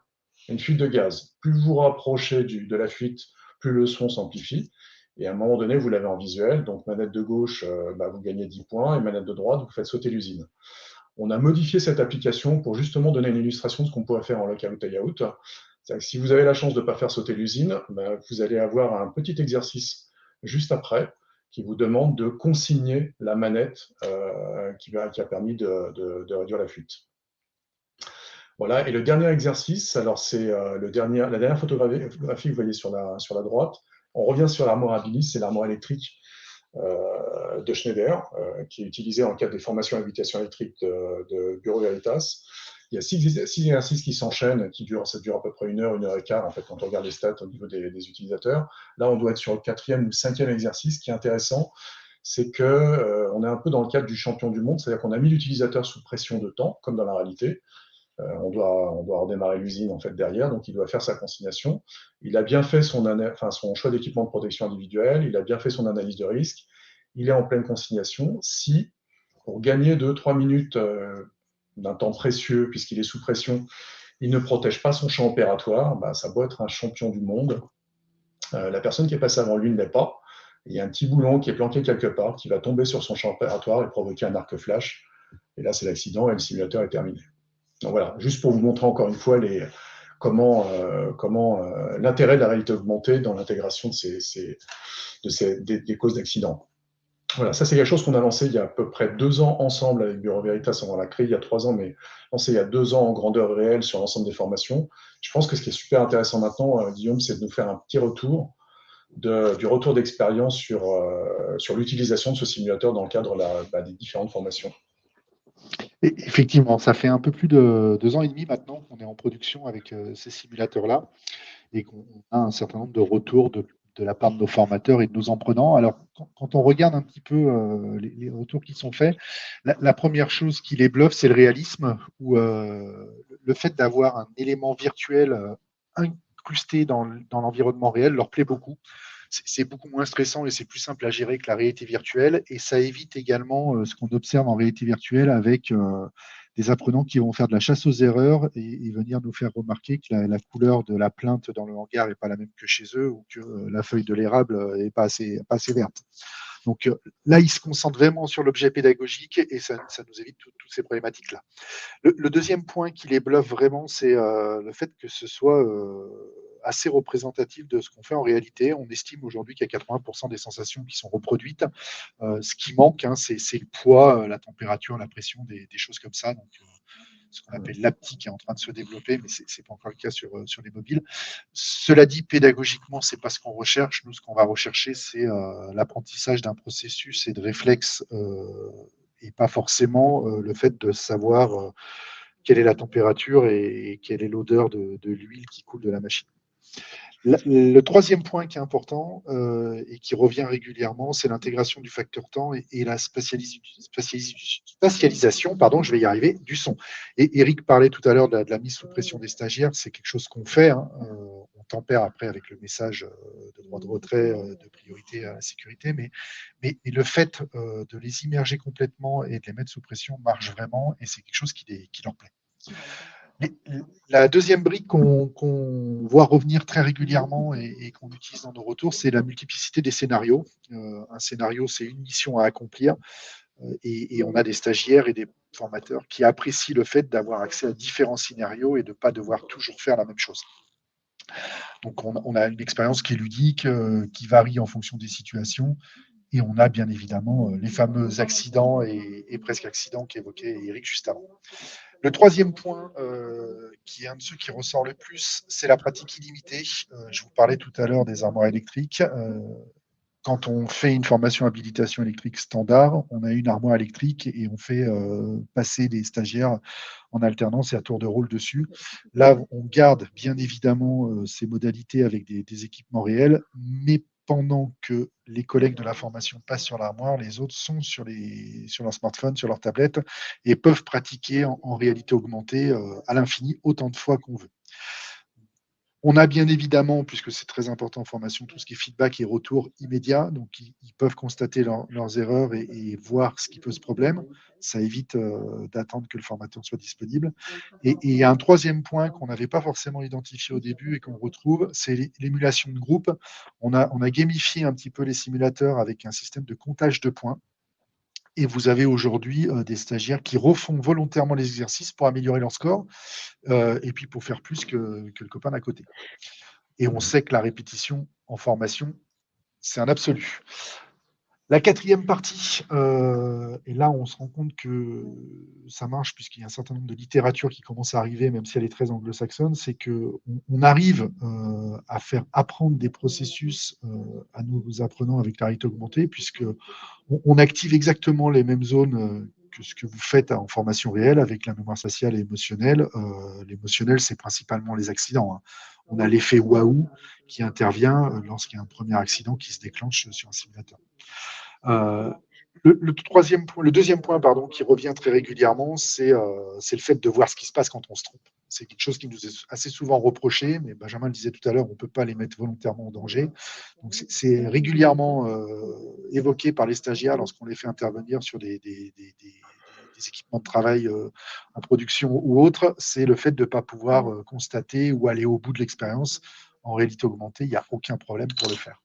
une fuite de gaz. Plus vous vous rapprochez de la fuite, plus le son s'amplifie. Et à un moment donné, vous l'avez en visuel. Donc, manette de gauche, vous gagnez 10 points et manette de droite, vous faites sauter l'usine. On a modifié cette application pour justement donner une illustration de ce qu'on pourrait faire en lockout tagout. C'est-à-dire que si vous avez la chance de ne pas faire sauter l'usine, vous allez avoir un petit exercice juste après qui vous demande de consigner la manette qui a permis de réduire la fuite. Voilà, et le dernier exercice, alors c'est la dernière photographie que vous voyez sur la droite. On revient sur l'armoire Abilis, c'est l'armoire électrique de Schneider, qui est utilisé en cadre des formations à habitation électrique de Bureau Veritas. Il y a 6 exercices qui s'enchaînent, ça dure à peu près 1 heure et quart, en fait, quand on regarde les stats au niveau des utilisateurs. Là, on doit être sur le 4e ou 5e exercice. Ce qui est intéressant, c'est qu'on est un peu dans le cadre du champion du monde, c'est-à-dire qu'on a mis l'utilisateur sous pression de temps, comme dans la réalité. On doit redémarrer l'usine en fait derrière, donc il doit faire sa consignation. Il a bien fait son choix d'équipement de protection individuelle, il a bien fait son analyse de risque, il est en pleine consignation. Si, pour gagner 2-3 minutes d'un temps précieux, puisqu'il est sous pression, il ne protège pas son champ opératoire, ça doit être un champion du monde. La personne qui est passée avant lui ne l'est pas. Il y a un petit boulon qui est planqué quelque part, qui va tomber sur son champ opératoire et provoquer un arc flash. Et là, c'est l'accident et le simulateur est terminé. Donc voilà, juste pour vous montrer encore une fois comment l'intérêt de la réalité augmentée dans l'intégration des causes d'accident. Voilà, ça c'est quelque chose qu'on a lancé il y a à peu près 2 ans ensemble avec Bureau Veritas. On l'a créé il y a 3 ans, mais lancé il y a 2 ans en grandeur réelle sur l'ensemble des formations. Je pense que ce qui est super intéressant maintenant, Guillaume, c'est de nous faire un petit retour du retour d'expérience sur l'utilisation de ce simulateur dans le cadre des différentes formations. Et effectivement, ça fait un peu plus de 2 ans et demi maintenant qu'on est en production avec ces simulateurs-là et qu'on a un certain nombre de retours de la part de nos formateurs et de nos apprenants. Alors, quand on regarde un petit peu les retours qui sont faits, la première chose qui les bluffe, c'est le réalisme, ou le fait d'avoir un élément virtuel incrusté dans l'environnement réel leur plaît beaucoup. C'est beaucoup moins stressant et c'est plus simple à gérer que la réalité virtuelle. Et ça évite également ce qu'on observe en réalité virtuelle avec des apprenants qui vont faire de la chasse aux erreurs et venir nous faire remarquer que la couleur de la plainte dans le hangar n'est pas la même que chez eux ou que la feuille de l'érable n'est pas assez verte. Donc là, ils se concentrent vraiment sur l'objet pédagogique et ça nous évite toutes ces problématiques-là. Le deuxième point qui les bluffe vraiment, c'est le fait que ce soit assez représentatif de ce qu'on fait en réalité. On estime aujourd'hui qu'il y a 80% des sensations qui sont reproduites. Ce qui manque, c'est le poids, la température, la pression, des choses comme ça. Donc, ce qu'on appelle l'haptique est en train de se développer, mais ce n'est pas encore le cas sur les mobiles. Cela dit, pédagogiquement, ce n'est pas ce qu'on recherche. Nous, ce qu'on va rechercher, c'est l'apprentissage d'un processus et de réflexes et pas forcément le fait de savoir quelle est la température et quelle est l'odeur de l'huile qui coule de la machine. Le troisième point qui est important et qui revient régulièrement, c'est l'intégration du facteur temps et la spatialisation, je vais y arriver, du son. Et Eric parlait tout à l'heure de la mise sous pression des stagiaires, c'est quelque chose qu'on fait. On tempère après avec le message de droit de retrait, de priorité à la sécurité, mais le fait de les immerger complètement et de les mettre sous pression marche vraiment et c'est quelque chose qui leur plaît. La deuxième brique qu'on voit revenir très régulièrement et qu'on utilise dans nos retours, c'est la multiplicité des scénarios. Un scénario, c'est une mission à accomplir et on a des stagiaires et des formateurs qui apprécient le fait d'avoir accès à différents scénarios et de ne pas devoir toujours faire la même chose. Donc on a une expérience qui est ludique, qui varie en fonction des situations. Et on a bien évidemment les fameux accidents et presque accidents qu'évoquait Eric juste avant. Le troisième point, qui est un de ceux qui ressort le plus, c'est la pratique illimitée. Je vous parlais tout à l'heure des armoires électriques. Quand on fait une formation habilitation électrique standard, on a une armoire électrique et on fait passer les stagiaires en alternance et à tour de rôle dessus. Là, on garde bien évidemment ces modalités avec des équipements réels, mais pendant que les collègues de la formation passent sur l'armoire, les autres sont sur leur smartphone, sur leur tablette et peuvent pratiquer en réalité augmentée à l'infini autant de fois qu'on veut. On a bien évidemment, puisque c'est très important en formation, tout ce qui est feedback et retour immédiat. Donc, ils peuvent constater leurs erreurs et voir ce qui pose problème. Ça évite d'attendre que le formateur soit disponible. Et il y a un troisième point qu'on n'avait pas forcément identifié au début et qu'on retrouve, c'est l'émulation de groupe. On a gamifié un petit peu les simulateurs avec un système de comptage de points. Et vous avez aujourd'hui des stagiaires qui refont volontairement les exercices pour améliorer leur score et puis pour faire plus que le copain d'à côté. Et on sait que la répétition en formation, c'est un absolu. La quatrième partie, et là on se rend compte que ça marche puisqu'il y a un certain nombre de littératures qui commencent à arriver, même si elle est très anglo-saxonne, c'est qu'on arrive à faire apprendre des processus à nos apprenants avec la réalité augmentée, puisque on active exactement les mêmes zones que ce que vous faites en formation réelle avec la mémoire spatiale et émotionnelle. L'émotionnel, c'est principalement les accidents, hein. On a l'effet waouh qui intervient lorsqu'il y a un premier accident qui se déclenche sur un simulateur. Le deuxième point pardon, qui revient très régulièrement, c'est le fait de voir ce qui se passe quand on se trompe. C'est quelque chose qui nous est assez souvent reproché, mais Benjamin le disait tout à l'heure, on ne peut pas les mettre volontairement en danger. Donc c'est régulièrement évoqué par les stagiaires lorsqu'on les fait intervenir sur des équipements de travail en production ou autre, c'est le fait de ne pas pouvoir constater ou aller au bout de l'expérience. En réalité augmentée, il n'y a aucun problème pour le faire.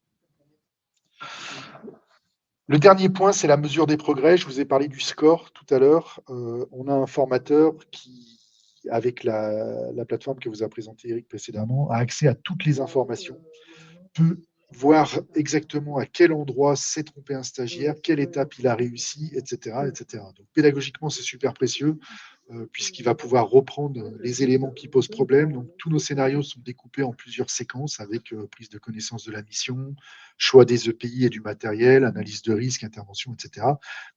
Le dernier point, c'est la mesure des progrès. Je vous ai parlé du score tout à l'heure. On a un formateur qui, avec la plateforme que vous a présentée Eric précédemment, a accès à toutes les informations, peut voir exactement à quel endroit s'est trompé un stagiaire, quelle étape il a réussi, etc. etc. Donc pédagogiquement, c'est super précieux puisqu'il va pouvoir reprendre les éléments qui posent problème. Donc tous nos scénarios sont découpés en plusieurs séquences avec prise de connaissance de la mission, choix des EPI et du matériel, analyse de risque, intervention, etc.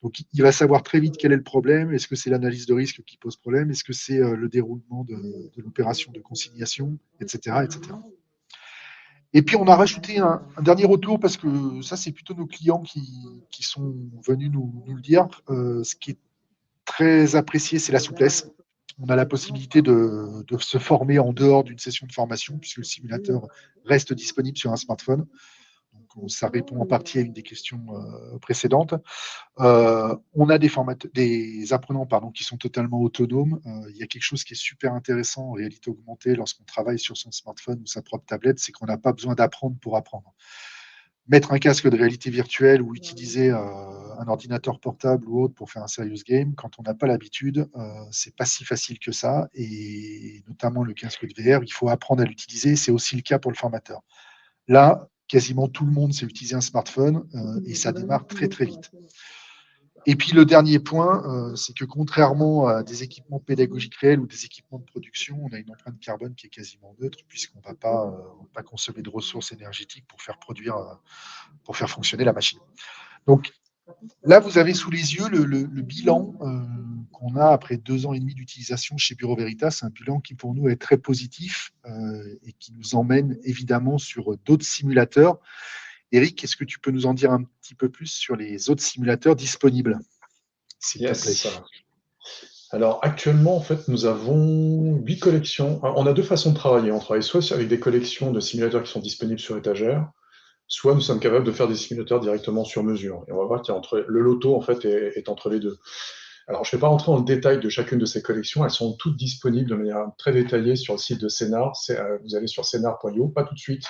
Donc il va savoir très vite quel est le problème. Est-ce que c'est l'analyse de risque qui pose problème? Est-ce que c'est le déroulement de l'opération de consignation, etc., etc. Et puis, on a rajouté un dernier retour parce que ça, c'est plutôt nos clients qui sont venus nous le dire. Ce qui est très apprécié, c'est la souplesse. On a la possibilité de se former en dehors d'une session de formation puisque le simulateur reste disponible sur un smartphone. Donc, ça répond en partie à une des questions précédentes. On a des apprenants qui sont totalement autonomes. Il y a quelque chose qui est super intéressant en réalité augmentée lorsqu'on travaille sur son smartphone ou sa propre tablette, c'est qu'on n'a pas besoin d'apprendre pour apprendre. Mettre un casque de réalité virtuelle ou utiliser un ordinateur portable ou autre pour faire un serious game, quand on n'a pas l'habitude, c'est pas si facile que ça. Et notamment le casque de VR, il faut apprendre à l'utiliser. C'est aussi le cas pour le formateur. Là, quasiment tout le monde sait utiliser un smartphone et ça démarre très très vite. Et puis le dernier point, c'est que contrairement à des équipements pédagogiques réels ou des équipements de production, on a une empreinte carbone qui est quasiment neutre puisqu'on ne va pas consommer de ressources énergétiques pour faire fonctionner la machine. Donc là, vous avez sous les yeux le bilan qu'on a après 2 ans et demi d'utilisation chez Bureau Veritas, un bilan qui pour nous est très positif et qui nous emmène évidemment sur d'autres simulateurs. Eric, est-ce que tu peux nous en dire un petit peu plus sur les autres simulateurs disponibles, s'il te plaît? Alors actuellement, en fait, nous avons 8 collections. On a 2 façons de travailler. On travaille soit avec des collections de simulateurs qui sont disponibles sur étagère, soit nous sommes capables de faire des simulateurs directement sur mesure. Et on va voir qu'il y a le loto en fait est entre les deux. Alors je ne vais pas rentrer dans le détail de chacune de ces collections. Elles sont toutes disponibles de manière très détaillée sur le site de Cénar. Vous allez sur cénar.io, pas tout de suite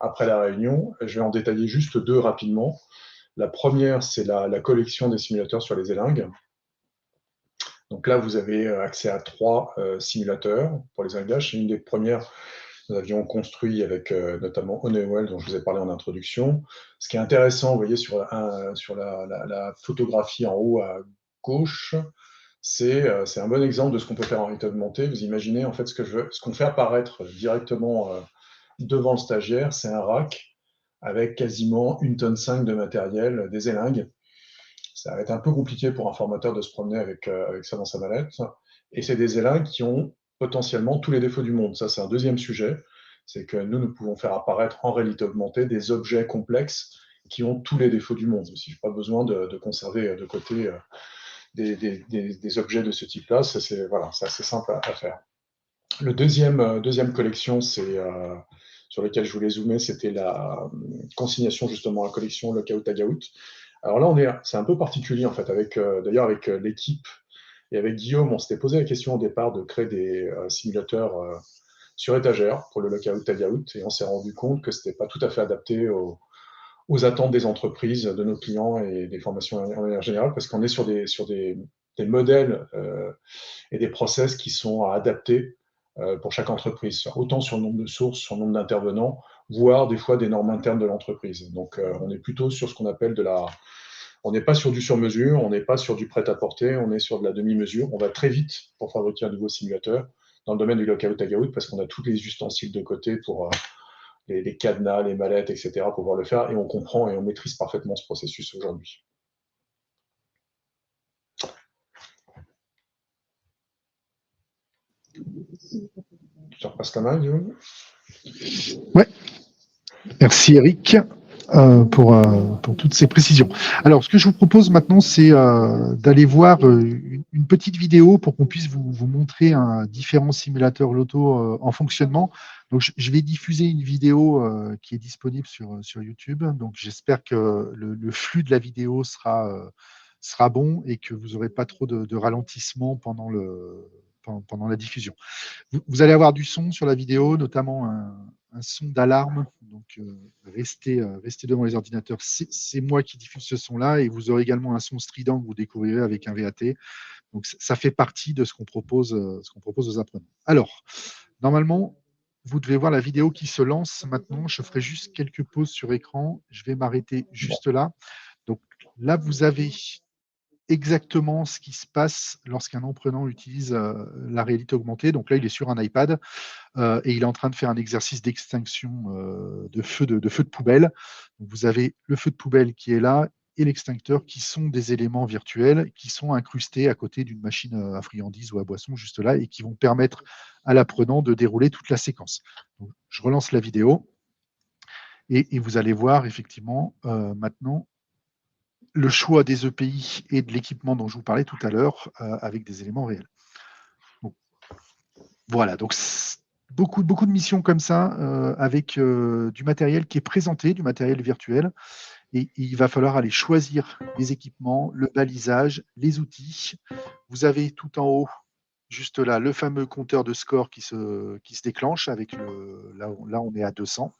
après la réunion. Je vais en détailler juste 2 rapidement. La première, c'est la collection des simulateurs sur les élingues. Donc là, vous avez accès à 3 simulateurs pour les élinglages. C'est une des premières nous avions construit avec notamment Honeywell, dont je vous ai parlé en introduction. Ce qui est intéressant, vous voyez sur la photographie en haut à gauche, c'est un bon exemple de ce qu'on peut faire en réalité augmentée. Vous imaginez en fait ce qu'on fait apparaître directement devant le stagiaire, c'est un rack avec quasiment 1,5 tonne de matériel, des élingues. Ça va être un peu compliqué pour un formateur de se promener avec ça dans sa mallette. Et c'est des élingues qui ont potentiellement tous les défauts du monde. Ça, c'est un deuxième sujet. C'est que nous pouvons faire apparaître en réalité augmentée des objets complexes qui ont tous les défauts du monde. Si je n'ai pas besoin de conserver de côté des objets de ce type-là, c'est assez simple à faire. Le deuxième collection, sur lequel je voulais zoomer, c'était la consignation, justement, la collection Lockout-Tagout. Alors là, c'est un peu particulier, en fait, d'ailleurs avec l'équipe et avec Guillaume, on s'était posé la question au départ de créer des simulateurs sur étagère pour le Lockout-Tagout, et on s'est rendu compte que ce n'était pas tout à fait adapté aux attentes des entreprises, de nos clients et des formations en manière générale, parce qu'on est sur des modèles et des process qui sont à adapter pour chaque entreprise, autant sur le nombre de sources, sur le nombre d'intervenants, voire des fois des normes internes de l'entreprise. Donc, on est plutôt sur ce qu'on appelle de On n'est pas sur du sur-mesure, on n'est pas sur du prêt-à-porter, on est sur de la demi-mesure. On va très vite pour fabriquer un nouveau simulateur dans le domaine du lockout-tagout parce qu'on a tous les ustensiles de côté pour les cadenas, les mallettes, etc. pour pouvoir le faire et on comprend et on maîtrise parfaitement ce processus aujourd'hui. Je te repasse la main, Guillaume. Ouais. Merci Eric pour toutes ces précisions. Alors, ce que je vous propose maintenant, c'est d'aller voir une petite vidéo pour qu'on puisse vous montrer différents simulateurs loto en fonctionnement. Donc, je vais diffuser une vidéo qui est disponible sur YouTube. Donc, j'espère que le flux de la vidéo sera bon et que vous n'aurez pas trop de ralentissement pendant la diffusion. Vous allez avoir du son sur la vidéo, notamment un son d'alarme. Donc, restez devant les ordinateurs. C'est moi qui diffuse ce son-là. Et vous aurez également un son strident que vous découvrirez avec un VAT. Donc, ça fait partie de ce qu'on propose aux apprenants. Alors, normalement, vous devez voir la vidéo qui se lance maintenant. Je ferai juste quelques pauses sur écran. Je vais m'arrêter juste là. Donc, là, vous avez exactement ce qui se passe lorsqu'un apprenant utilise la réalité augmentée. Donc là, il est sur un iPad et il est en train de faire un exercice d'extinction de feu de poubelle. Donc, vous avez le feu de poubelle qui est là et l'extincteur qui sont des éléments virtuels qui sont incrustés à côté d'une machine à friandises ou à boisson juste là et qui vont permettre à l'apprenant de dérouler toute la séquence. Donc, je relance la vidéo et vous allez voir effectivement maintenant le choix des EPI et de l'équipement dont je vous parlais tout à l'heure avec des éléments réels. Donc, voilà, donc beaucoup de missions comme ça avec du matériel qui est présenté, du matériel virtuel. Et il va falloir aller choisir les équipements, le balisage, les outils. Vous avez tout en haut, juste là, le fameux compteur de score qui se déclenche avec là on est à 200.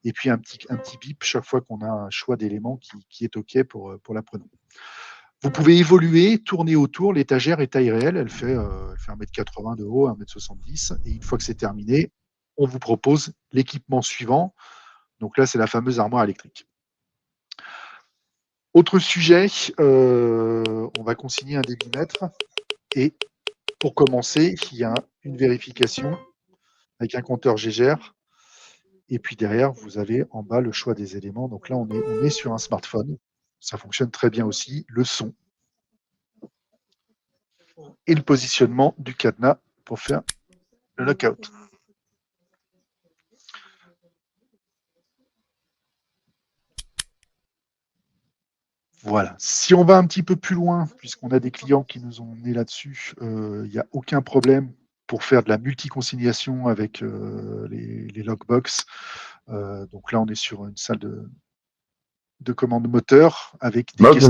Et puis un petit bip chaque fois qu'on a un choix d'éléments qui est OK pour l'apprenant. Vous pouvez évoluer, tourner autour. L'étagère est taille réelle. Elle fait 1,80 m de haut, 1,70 m. Et une fois que c'est terminé, on vous propose l'équipement suivant. Donc là, c'est la fameuse armoire électrique. Autre sujet, on va consigner un débitmètre. Et pour commencer, il y a une vérification avec un compteur Gégère. Et puis derrière, vous avez en bas le choix des éléments. Donc là, on est sur un smartphone. Ça fonctionne très bien aussi. Le son et le positionnement du cadenas pour faire le lockout. Voilà. Si on va un petit peu plus loin, puisqu'on a des clients qui nous ont emmenés là-dessus, il n'y a aucun problème pour faire de la multi-consignation avec les lockbox. Donc là, on est sur une salle de commande moteur avec des questions.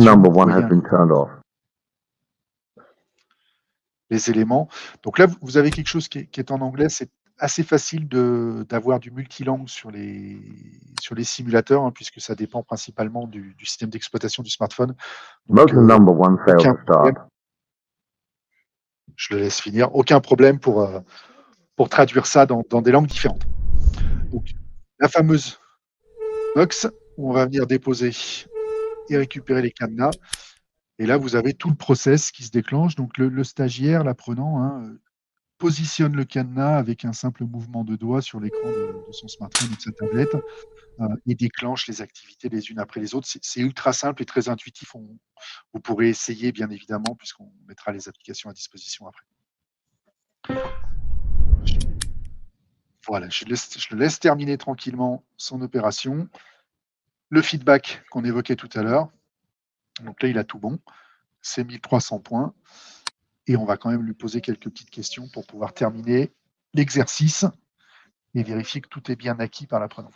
Les éléments. Donc là, vous avez quelque chose qui est en anglais. C'est assez facile d'avoir du multilangue sur les simulateurs, hein, puisque ça dépend principalement du système d'exploitation du smartphone. Donc, aucun problème. Je le laisse finir. Aucun problème pour traduire ça dans des langues différentes. Donc, la fameuse box où on va venir déposer et récupérer les cadenas. Et là, vous avez tout le process qui se déclenche. Donc, le stagiaire, l'apprenant, hein, positionne le cadenas avec un simple mouvement de doigt sur l'écran de son smartphone ou de sa tablette et déclenche les activités les unes après les autres. C'est ultra simple et très intuitif. Vous pourrez essayer, bien évidemment, puisqu'on mettra les applications à disposition après. Voilà, je le laisse terminer tranquillement son opération. Le feedback qu'on évoquait tout à l'heure. Donc là, il a tout bon. C'est 1300 points. Et on va quand même lui poser quelques petites questions pour pouvoir terminer l'exercice et vérifier que tout est bien acquis par l'apprenant.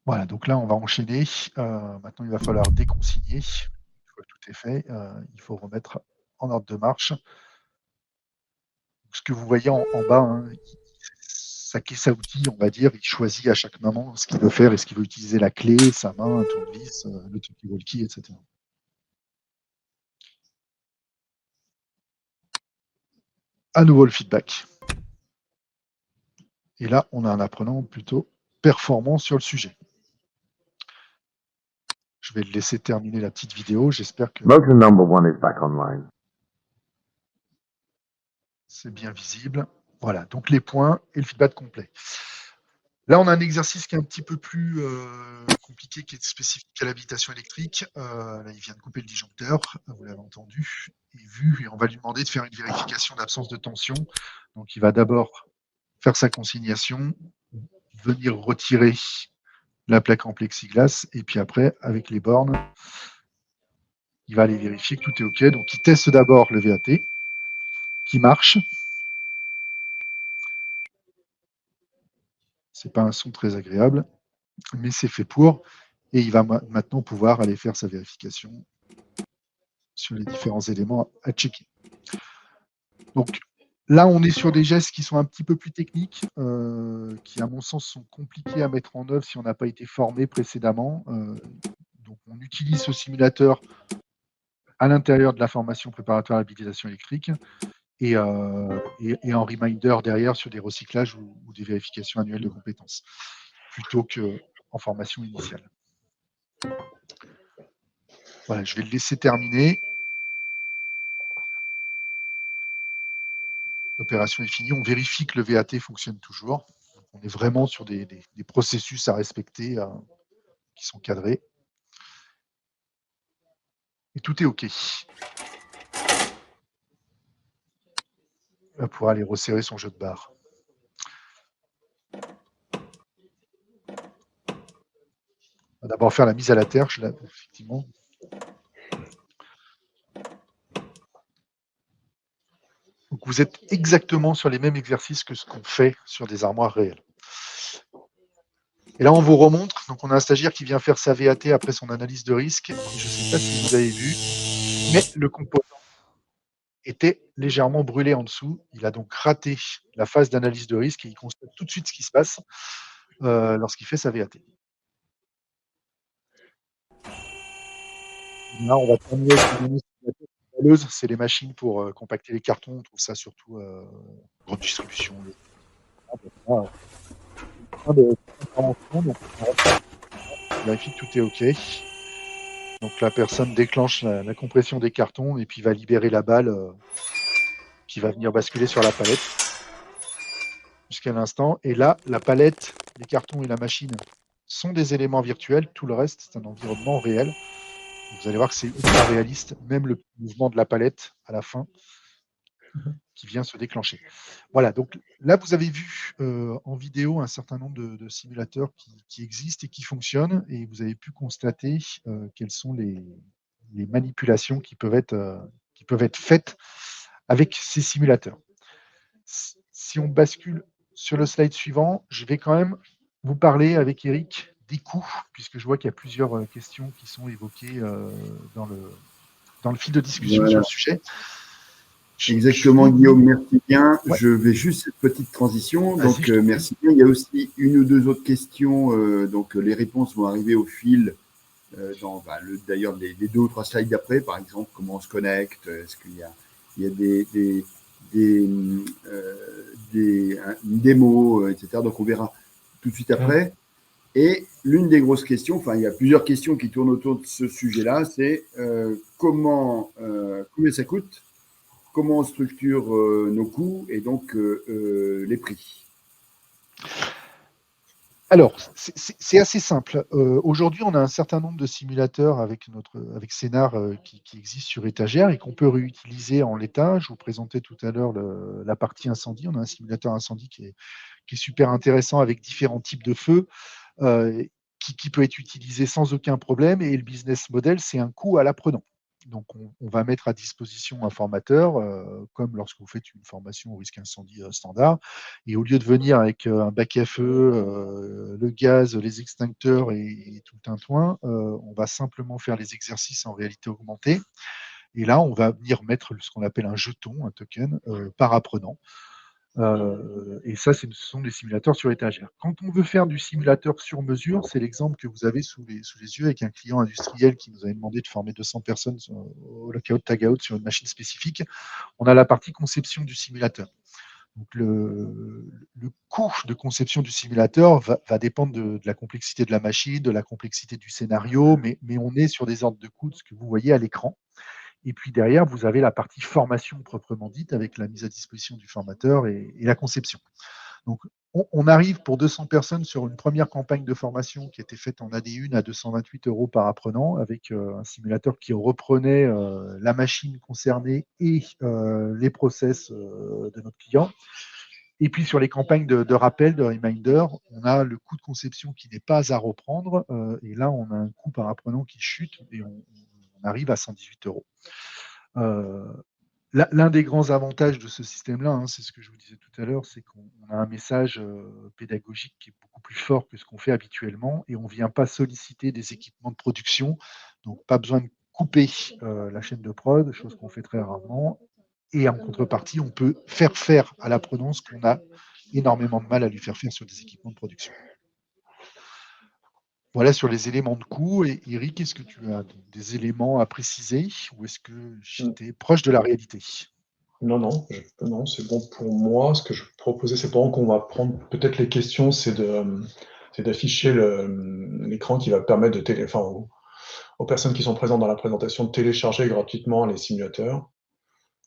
Voilà, donc là, on va enchaîner. Maintenant, il va falloir déconsigner. Une fois que tout est fait, il faut remettre en ordre de marche. Ce que vous voyez en bas, hein, sa caisse à outils, on va dire, il choisit à chaque moment ce qu'il veut faire. Est-ce qu'il veut utiliser la clé, sa main, un tournevis, le talkie-walkie, etc. À nouveau le feedback. Et là, on a un apprenant plutôt performant sur le sujet. Je vais le laisser terminer la petite vidéo. J'espère que Motion number 1 is back online. c'est bien visible. Voilà, donc les points et le feedback complet. Là, on a un exercice qui est un petit peu plus compliqué, qui est spécifique à l'habitation électrique. Là, il vient de couper le disjoncteur, vous l'avez entendu et vu, et on va lui demander de faire une vérification d'absence de tension. Donc, il va d'abord faire sa consignation, venir retirer la plaque en plexiglas, et puis après, avec les bornes, il va aller vérifier que tout est OK. Donc, il teste d'abord le VAT, qui marche. C'est pas un son très agréable, mais c'est fait pour. Et il va maintenant pouvoir aller faire sa vérification sur les différents éléments à checker. Donc là, on est sur des gestes qui sont un petit peu plus techniques, qui à mon sens sont compliqués à mettre en œuvre si on n'a pas été formé précédemment. Donc on utilise ce simulateur à l'intérieur de la formation préparatoire à l'habilitation électrique et en reminder derrière sur des recyclages ou des vérifications annuelles de compétences, plutôt qu'en formation initiale. Voilà, je vais le laisser terminer. L'opération est finie. On vérifie que le VAT fonctionne toujours. On est vraiment sur des processus à respecter qui sont cadrés. Et tout est OK. On va pouvoir aller resserrer son jeu de barre. On va d'abord faire la mise à la terre, effectivement. Donc vous êtes exactement sur les mêmes exercices que ce qu'on fait sur des armoires réelles. Et là, on vous remontre. Donc, on a un stagiaire qui vient faire sa VAT après son analyse de risque. Je ne sais pas si vous avez vu, mais le composant était légèrement brûlé en dessous. Il a donc raté la phase d'analyse de risque et il constate tout de suite ce qui se passe lorsqu'il fait sa VAT. Là, on va terminer avec une balleuse. C'est les machines pour compacter les cartons. On trouve ça surtout grande distribution. On vérifie que tout est OK. Donc la personne déclenche la compression des cartons et puis va libérer la balle qui va venir basculer sur la palette jusqu'à l'instant. Et là, la palette, les cartons et la machine sont des éléments virtuels. Tout le reste, c'est un environnement réel. Vous allez voir que c'est ultra réaliste, même le mouvement de la palette à la fin qui vient se déclencher. Voilà, donc là, vous avez vu en vidéo un certain nombre de simulateurs qui existent et qui fonctionnent, et vous avez pu constater quelles sont les manipulations qui peuvent être faites avec ces simulateurs. Si on bascule sur le slide suivant, je vais quand même vous parler avec Eric des coûts, puisque je vois qu'il y a plusieurs questions qui sont évoquées dans le fil de discussion sur le sujet. Exactement, Guillaume, merci bien. Ouais. Je vais juste cette petite transition. Donc, Vas-y, merci bien. Il y a aussi une ou deux autres questions. Donc, les réponses vont arriver au fil. D'ailleurs, les 2 ou 3 slides d'après, par exemple, comment on se connecte, est-ce qu'il y a une démo, etc. Donc, on verra tout de suite après. Et l'une des grosses questions, enfin, il y a plusieurs questions qui tournent autour de ce sujet-là, c'est combien ça coûte, comment on structure nos coûts et donc les prix. Alors, c'est assez simple. Aujourd'hui, on a un certain nombre de simulateurs avec Cénar qui existent sur étagère et qu'on peut réutiliser en l'état. Je vous présentais tout à l'heure la partie incendie. On a un simulateur incendie qui est super intéressant avec différents types de feux qui peut être utilisé sans aucun problème. Et le business model, c'est un coût à l'apprenant. Donc, on va mettre à disposition un formateur, comme lorsque vous faites une formation au risque incendie standard. Et au lieu de venir avec un bac à feu, le gaz, les extincteurs et tout le tintouin, on va simplement faire les exercices en réalité augmentée. Et là, on va venir mettre ce qu'on appelle un jeton, un token, par apprenant. Et ça, ce sont des simulateurs sur étagère. Quand on veut faire du simulateur sur mesure, c'est l'exemple que vous avez sous les yeux avec un client industriel qui nous avait demandé de former 200 personnes au lockout tag-out sur une machine spécifique. On a la partie conception du simulateur. Donc le coût de conception du simulateur va dépendre de la complexité de la machine, de la complexité du scénario, mais on est sur des ordres de coût, ce que vous voyez à l'écran. Et puis derrière, vous avez la partie formation proprement dite, avec la mise à disposition du formateur et la conception. Donc, on arrive pour 200 personnes sur une première campagne de formation qui était faite en AD1 à 228 € par apprenant, avec un simulateur qui reprenait la machine concernée et les process de notre client. Et puis sur les campagnes de rappel, de reminder, on a le coût de conception qui n'est pas à reprendre. Et là, on a un coût par apprenant qui chute et on arrive à 118 €. L'un des grands avantages de ce système-là, c'est ce que je vous disais tout à l'heure, c'est qu'on a un message pédagogique qui est beaucoup plus fort que ce qu'on fait habituellement et on ne vient pas solliciter des équipements de production, donc pas besoin de couper la chaîne de prod, chose qu'on fait très rarement. Et en contrepartie, on peut faire à l'apprenant ce qu'on a énormément de mal à lui faire faire sur des équipements de production. Voilà sur les éléments de coût. Et Eric, est-ce que tu as des éléments à préciser ou est-ce que j'étais proche de la réalité? Non, c'est bon pour moi. Ce que je proposais, c'est pendant qu'on va prendre peut-être les questions, c'est d'afficher l'écran qui va permettre aux personnes qui sont présentes dans la présentation de télécharger gratuitement les simulateurs.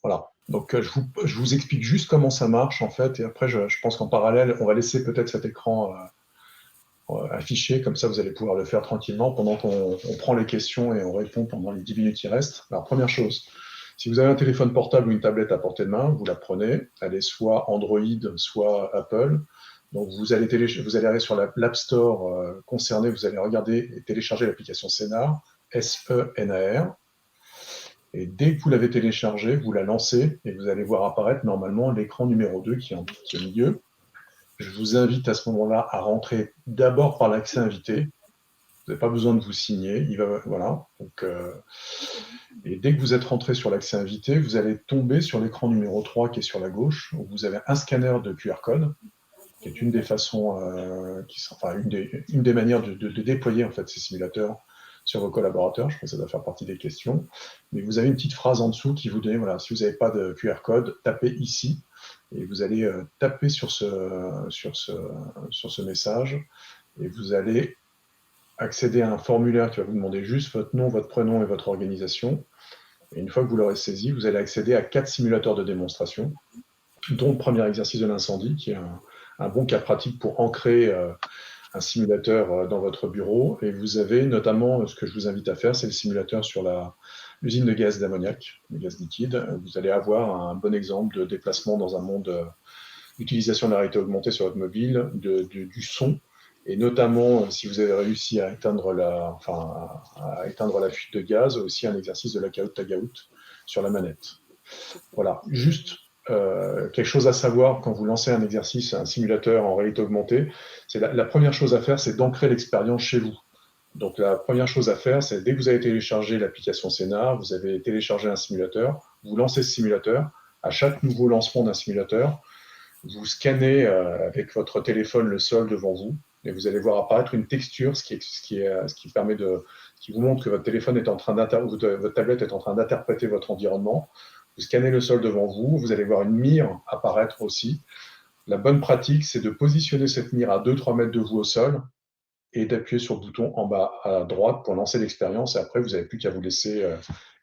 Voilà. Donc je vous explique juste comment ça marche en fait, et après je pense qu'en parallèle, on va laisser peut-être cet écran affiché, comme ça vous allez pouvoir le faire tranquillement pendant qu'on prend les questions et on répond pendant les 10 minutes qui restent. Alors première chose, si vous avez un téléphone portable ou une tablette à portée de main, vous la prenez, elle est soit Android, soit Apple. Donc vous allez aller sur l'App Store concerné, vous allez regarder et télécharger l'application Senar, S-E-N-A-R. Et dès que vous l'avez téléchargée, vous la lancez et vous allez voir apparaître normalement l'écran numéro 2 qui est au milieu. Je vous invite à ce moment-là à rentrer d'abord par l'accès invité. Vous n'avez pas besoin de vous signer. Voilà. Donc, et dès que vous êtes rentré sur l'accès invité, vous allez tomber sur l'écran numéro 3 qui est sur la gauche, où vous avez un scanner de QR code, qui est une des façons, une des manières de déployer en fait, ces simulateurs sur vos collaborateurs. Je pense que ça doit faire partie des questions. Mais vous avez une petite phrase en dessous qui vous dit, voilà, si vous n'avez pas de QR code, tapez ici. Et vous allez taper sur ce message et vous allez accéder à un formulaire qui va vous demander juste votre nom, votre prénom et votre organisation. Et une fois que vous l'aurez saisi, vous allez accéder à 4 simulateurs de démonstration, dont le premier exercice de l'incendie, qui est un bon cas pratique pour ancrer un simulateur dans votre bureau. Et vous avez notamment, ce que je vous invite à faire, c'est le simulateur sur l'usine de gaz d'ammoniac, de gaz liquide. Vous allez avoir un bon exemple de déplacement dans un monde d'utilisation de la réalité augmentée sur votre mobile, du son, et notamment si vous avez réussi à éteindre la fuite de gaz, aussi un exercice de lockout-tagout sur la manette. Voilà, juste quelque chose à savoir quand vous lancez un exercice, un simulateur en réalité augmentée, c'est la première chose à faire, c'est d'ancrer l'expérience chez vous. Donc la première chose à faire, c'est dès que vous avez téléchargé l'application Senar, vous avez téléchargé un simulateur, vous lancez ce simulateur. À chaque nouveau lancement d'un simulateur, vous scannez avec votre téléphone le sol devant vous et vous allez voir apparaître une texture, ce qui vous montre que votre téléphone est en train votre tablette est en train d'interpréter votre environnement. Vous scannez le sol devant vous, vous allez voir une mire apparaître aussi. La bonne pratique, c'est de positionner cette mire à 2-3 mètres de vous au sol et d'appuyer sur le bouton en bas à droite pour lancer l'expérience. Et après, vous n'avez plus qu'à vous laisser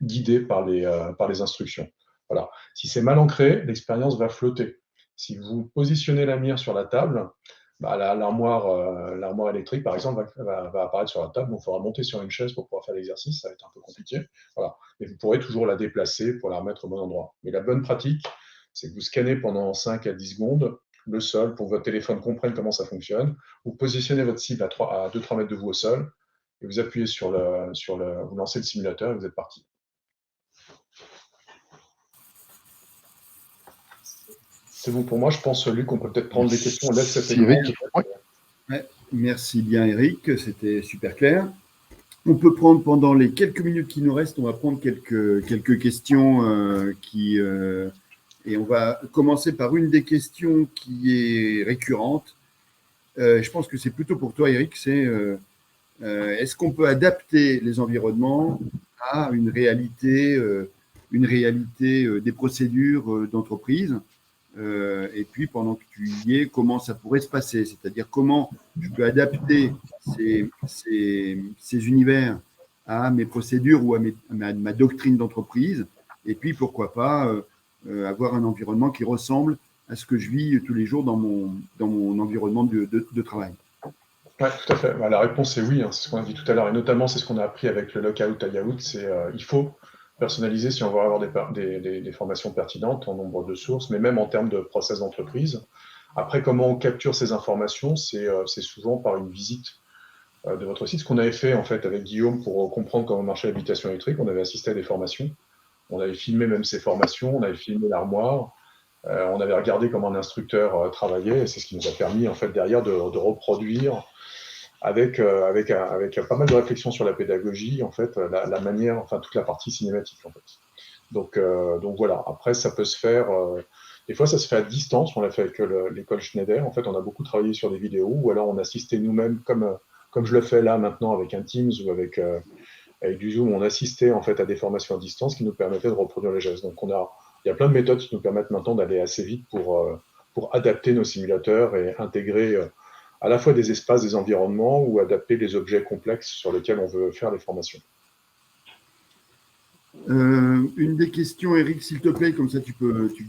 guider par les instructions. Voilà. Si c'est mal ancré, l'expérience va flotter. Si vous positionnez la mire sur la table, l'armoire électrique, par exemple, va apparaître sur la table. Donc, il faudra monter sur une chaise pour pouvoir faire l'exercice. Ça va être un peu compliqué. Voilà. Mais vous pourrez toujours la déplacer pour la remettre au bon endroit. Mais la bonne pratique, c'est que vous scannez pendant 5 à 10 secondes le sol pour que votre téléphone comprenne comment ça fonctionne. Vous positionnez votre cible à 2-3 mètres de vous au sol et vous appuyez vous lancez le simulateur et vous êtes parti. C'est bon pour moi, je pense, Luc, on peut peut-être prendre des questions. On laisse cet Eric. Ouais, merci bien, Eric, c'était super clair. On peut prendre pendant les quelques minutes qui nous restent, on va prendre quelques questions et on va commencer par une des questions qui est récurrente. Je pense que c'est plutôt pour toi, Eric, c'est est-ce qu'on peut adapter les environnements à une réalité des procédures d'entreprise et puis pendant que tu y es, comment ça pourrait se passer, c'est-à-dire comment je peux adapter ces univers à mes procédures ou à ma doctrine d'entreprise, et puis pourquoi pas avoir un environnement qui ressemble à ce que je vis tous les jours dans mon environnement de travail. Oui, tout à fait. Bah, la réponse est oui, hein, c'est ce qu'on a dit tout à l'heure, et notamment c'est ce qu'on a appris avec le lockout-tagout, c'est il faut personnaliser si on veut avoir des formations pertinentes en nombre de sources, mais même en termes de process d'entreprise. Après, comment on capture ces informations, c'est souvent par une visite de votre site. Ce qu'on avait fait en fait avec Guillaume pour comprendre comment marchait l'habitation électrique, on avait assisté à des formations, on avait filmé même ces formations, on avait filmé l'armoire, on avait regardé comment un instructeur travaillait, et c'est ce qui nous a permis en fait derrière de reproduire avec pas mal de réflexions sur la pédagogie, en fait, la manière, enfin toute la partie cinématique en fait. Donc voilà. Après, ça peut se faire. Des fois, ça se fait à distance. On l'a fait avec l'école Schneider. En fait, on a beaucoup travaillé sur des vidéos, ou alors on assistait nous-mêmes, comme je le fais là maintenant avec un Teams ou avec du Zoom. On assistait en fait à des formations à distance qui nous permettaient de reproduire les gestes. Donc il y a plein de méthodes qui nous permettent maintenant d'aller assez vite pour adapter nos simulateurs et intégrer à la fois des espaces, des environnements, ou adapter les objets complexes sur lesquels on veut faire les formations. Une des questions, Eric, s'il te plaît, comme ça tu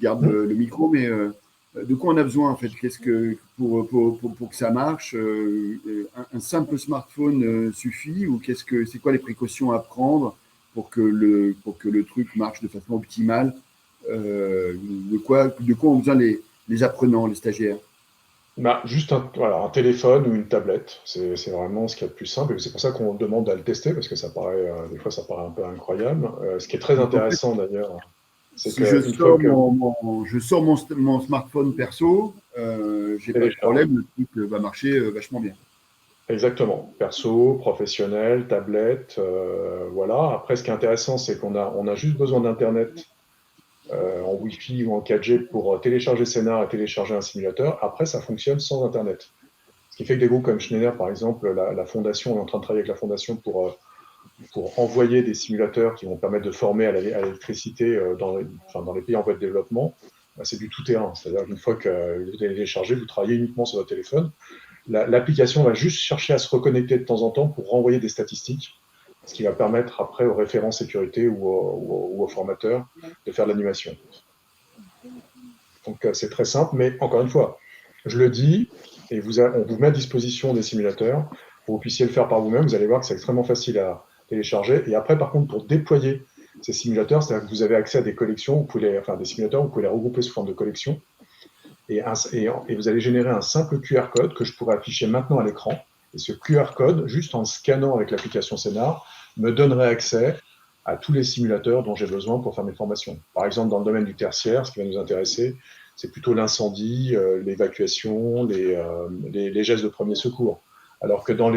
gardes le micro, mais de quoi on a besoin en fait? Qu'est-ce que pour que ça marche, un simple smartphone suffit, ou c'est quoi les précautions à prendre pour que le truc marche de façon optimale? De quoi ont besoin les apprenants, les stagiaires? Bah, juste un téléphone ou une tablette, c'est vraiment ce qu'il y a de plus simple, et c'est pour ça qu'on demande à le tester, parce que ça paraît, des fois ça paraît un peu incroyable. Ce qui est très Donc, en fait, intéressant d'ailleurs, c'est si je qu'une fois sors que je sors mon smartphone perso, j'ai pas de télécharge, problème, le truc va marcher vachement bien. exactement, perso, professionnel, tablette, voilà. Après, ce qui est intéressant, c'est on a juste besoin d'Internet en Wi-Fi ou en 4G pour télécharger Scénar et télécharger un simulateur. Après, ça fonctionne sans Internet. Ce qui fait que des groupes comme Schneider, par exemple, la fondation, on est en train de travailler avec la fondation pour envoyer des simulateurs qui vont permettre de former à l'électricité dans les pays en voie de développement. Bah, c'est du tout-terrain. C'est-à-dire qu'une fois que vous avez téléchargé, vous travaillez uniquement sur votre téléphone. L'application va juste chercher à se reconnecter de temps en temps pour renvoyer des statistiques, ce qui va permettre après aux référents sécurité ou aux formateurs de faire de l'animation. Donc c'est très simple, mais encore une fois, je le dis, et on vous met à disposition des simulateurs pour que vous puissiez le faire par vous-même. Vous allez voir que c'est extrêmement facile à télécharger. Et après, par contre, pour déployer ces simulateurs, c'est-à-dire que vous avez accès à des collections, des simulateurs, vous pouvez les regrouper sous forme de collection. Et vous allez générer un simple QR code que je pourrais afficher maintenant à l'écran. Et ce QR code, juste en scannant avec l'application Scénar, me donnerait accès à tous les simulateurs dont j'ai besoin pour faire mes formations. Par exemple, dans le domaine du tertiaire, ce qui va nous intéresser, c'est plutôt l'incendie, l'évacuation, les gestes de premier secours. Alors que dans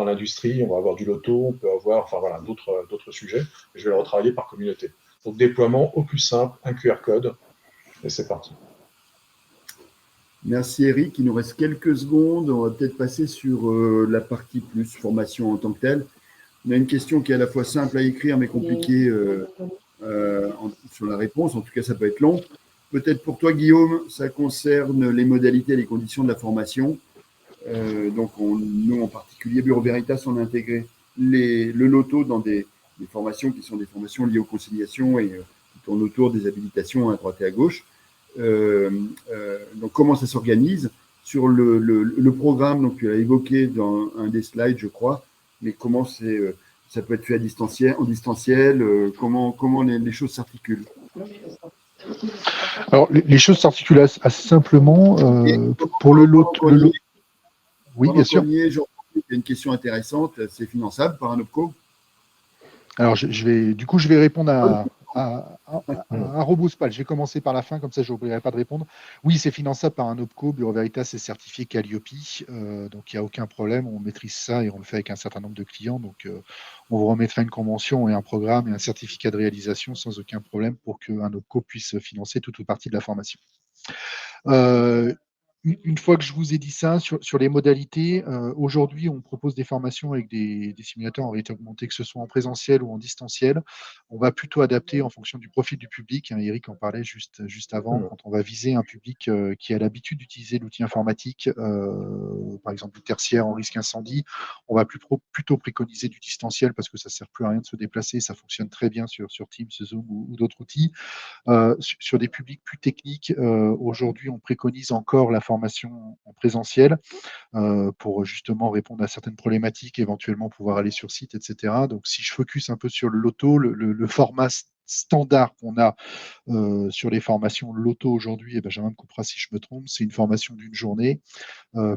l'industrie, on va avoir du loto, on peut avoir d'autres sujets. Je vais le retravailler par communauté. Donc, déploiement au plus simple, un QR code, et c'est parti. Merci Eric, il nous reste quelques secondes, on va peut-être passer sur la partie plus formation en tant que telle. On a une question qui est à la fois simple à écrire mais compliquée sur la réponse, en tout cas ça peut être long. Peut-être pour toi Guillaume, ça concerne les modalités et les conditions de la formation. Donc nous en particulier, Bureau Veritas, on a intégré le loto dans des formations qui sont des formations liées aux conciliations et qui tournent autour des habilitations à droite et à gauche. Donc comment ça s'organise sur le programme, donc tu l'as évoqué dans un des slides je crois, mais comment ça peut être fait en distanciel, comment les choses s'articulent? Alors, les choses s'articulent assez simplement. Pour le lot. Oui, bien sûr. Il y a une question intéressante, c'est finançable par un OPCO? Alors, je vais répondre à RoboSpal. Je vais commencer par la fin, comme ça, je n'oublierai pas de répondre. Oui, c'est finançable par un OPCO. Bureau Veritas est certifié Calliope. Donc, il n'y a aucun problème. On maîtrise ça et on le fait avec un certain nombre de clients. Donc, on vous remettra une convention et un programme et un certificat de réalisation sans aucun problème pour qu'un OPCO puisse financer toute ou partie de la formation. une fois que je vous ai dit ça, sur les modalités, aujourd'hui, on propose des formations avec des simulateurs en réalité augmentée, que ce soit en présentiel ou en distanciel. On va plutôt adapter en fonction du profil du public. Eric en parlait juste avant. Quand on va viser un public qui a l'habitude d'utiliser l'outil informatique, par exemple du tertiaire en risque incendie, on va plutôt préconiser du distanciel parce que ça ne sert plus à rien de se déplacer. Ça fonctionne très bien sur Teams, Zoom ou d'autres outils. Sur des publics plus techniques, aujourd'hui, on préconise encore la formation en présentiel pour justement répondre à certaines problématiques, éventuellement pouvoir aller sur site, etc. Donc, si je focus un peu sur le loto, le format standard qu'on a sur les formations loto aujourd'hui, et Benjamin me coupera si je me trompe, c'est une formation d'une journée,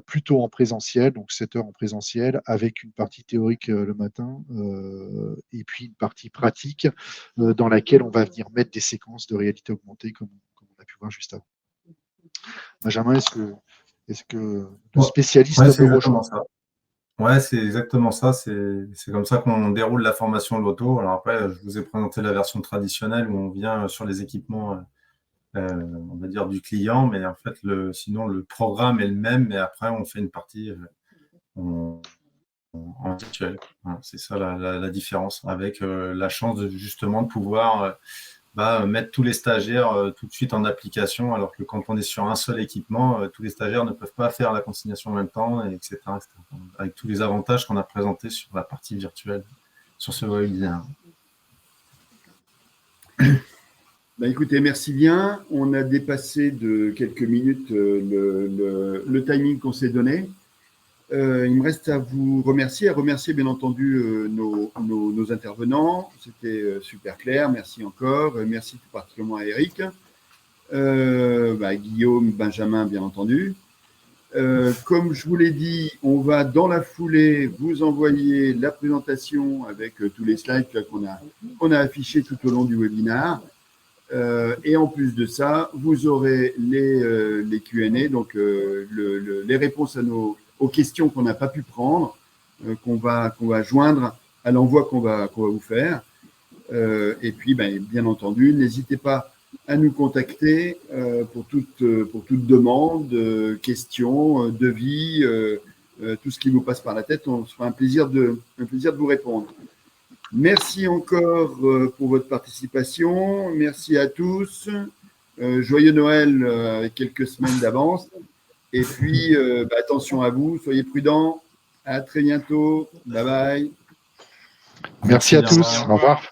plutôt en présentiel, donc 7 heures en présentiel, avec une partie théorique le matin et puis une partie pratique dans laquelle on va venir mettre des séquences de réalité augmentée comme on a pu voir juste avant. Benjamin, est-ce que le spécialiste Ouais, c'est me exactement rejoint? ça. Ouais, c'est exactement ça. C'est comme ça qu'on déroule la formation loto. Alors après, je vous ai présenté la version traditionnelle où on vient sur les équipements, on va dire, du client, mais en fait, sinon, le programme est le même, mais après, on fait une partie en virtuel. Voilà, c'est ça la différence, avec la chance justement de pouvoir mettre tous les stagiaires tout de suite en application, alors que quand on est sur un seul équipement, tous les stagiaires ne peuvent pas faire la consignation en même temps, etc., etc. Avec tous les avantages qu'on a présentés sur la partie virtuelle, sur ce webinaire. Écoutez, merci bien. On a dépassé de quelques minutes le timing qu'on s'est donné. Il me reste à vous remercier, bien entendu nos intervenants. C'était super clair. Merci encore. Merci tout particulièrement à Eric, Guillaume, Benjamin, bien entendu. Comme je vous l'ai dit, on va dans la foulée vous envoyer la présentation avec tous les slides qu'on a affichés tout au long du webinaire. Et en plus de ça, vous aurez les Q&A, donc les réponses aux questions qu'on n'a pas pu prendre, qu'on va joindre à l'envoi qu'on va vous faire. Et puis, bien entendu, n'hésitez pas à nous contacter pour toute demande, questions, devis, tout ce qui vous passe par la tête. On se fera un plaisir de vous répondre. Merci encore pour votre participation. Merci à tous. Joyeux Noël avec quelques semaines d'avance. Et puis, attention à vous, soyez prudents. À très bientôt. Bye bye. Merci à tous. Au revoir.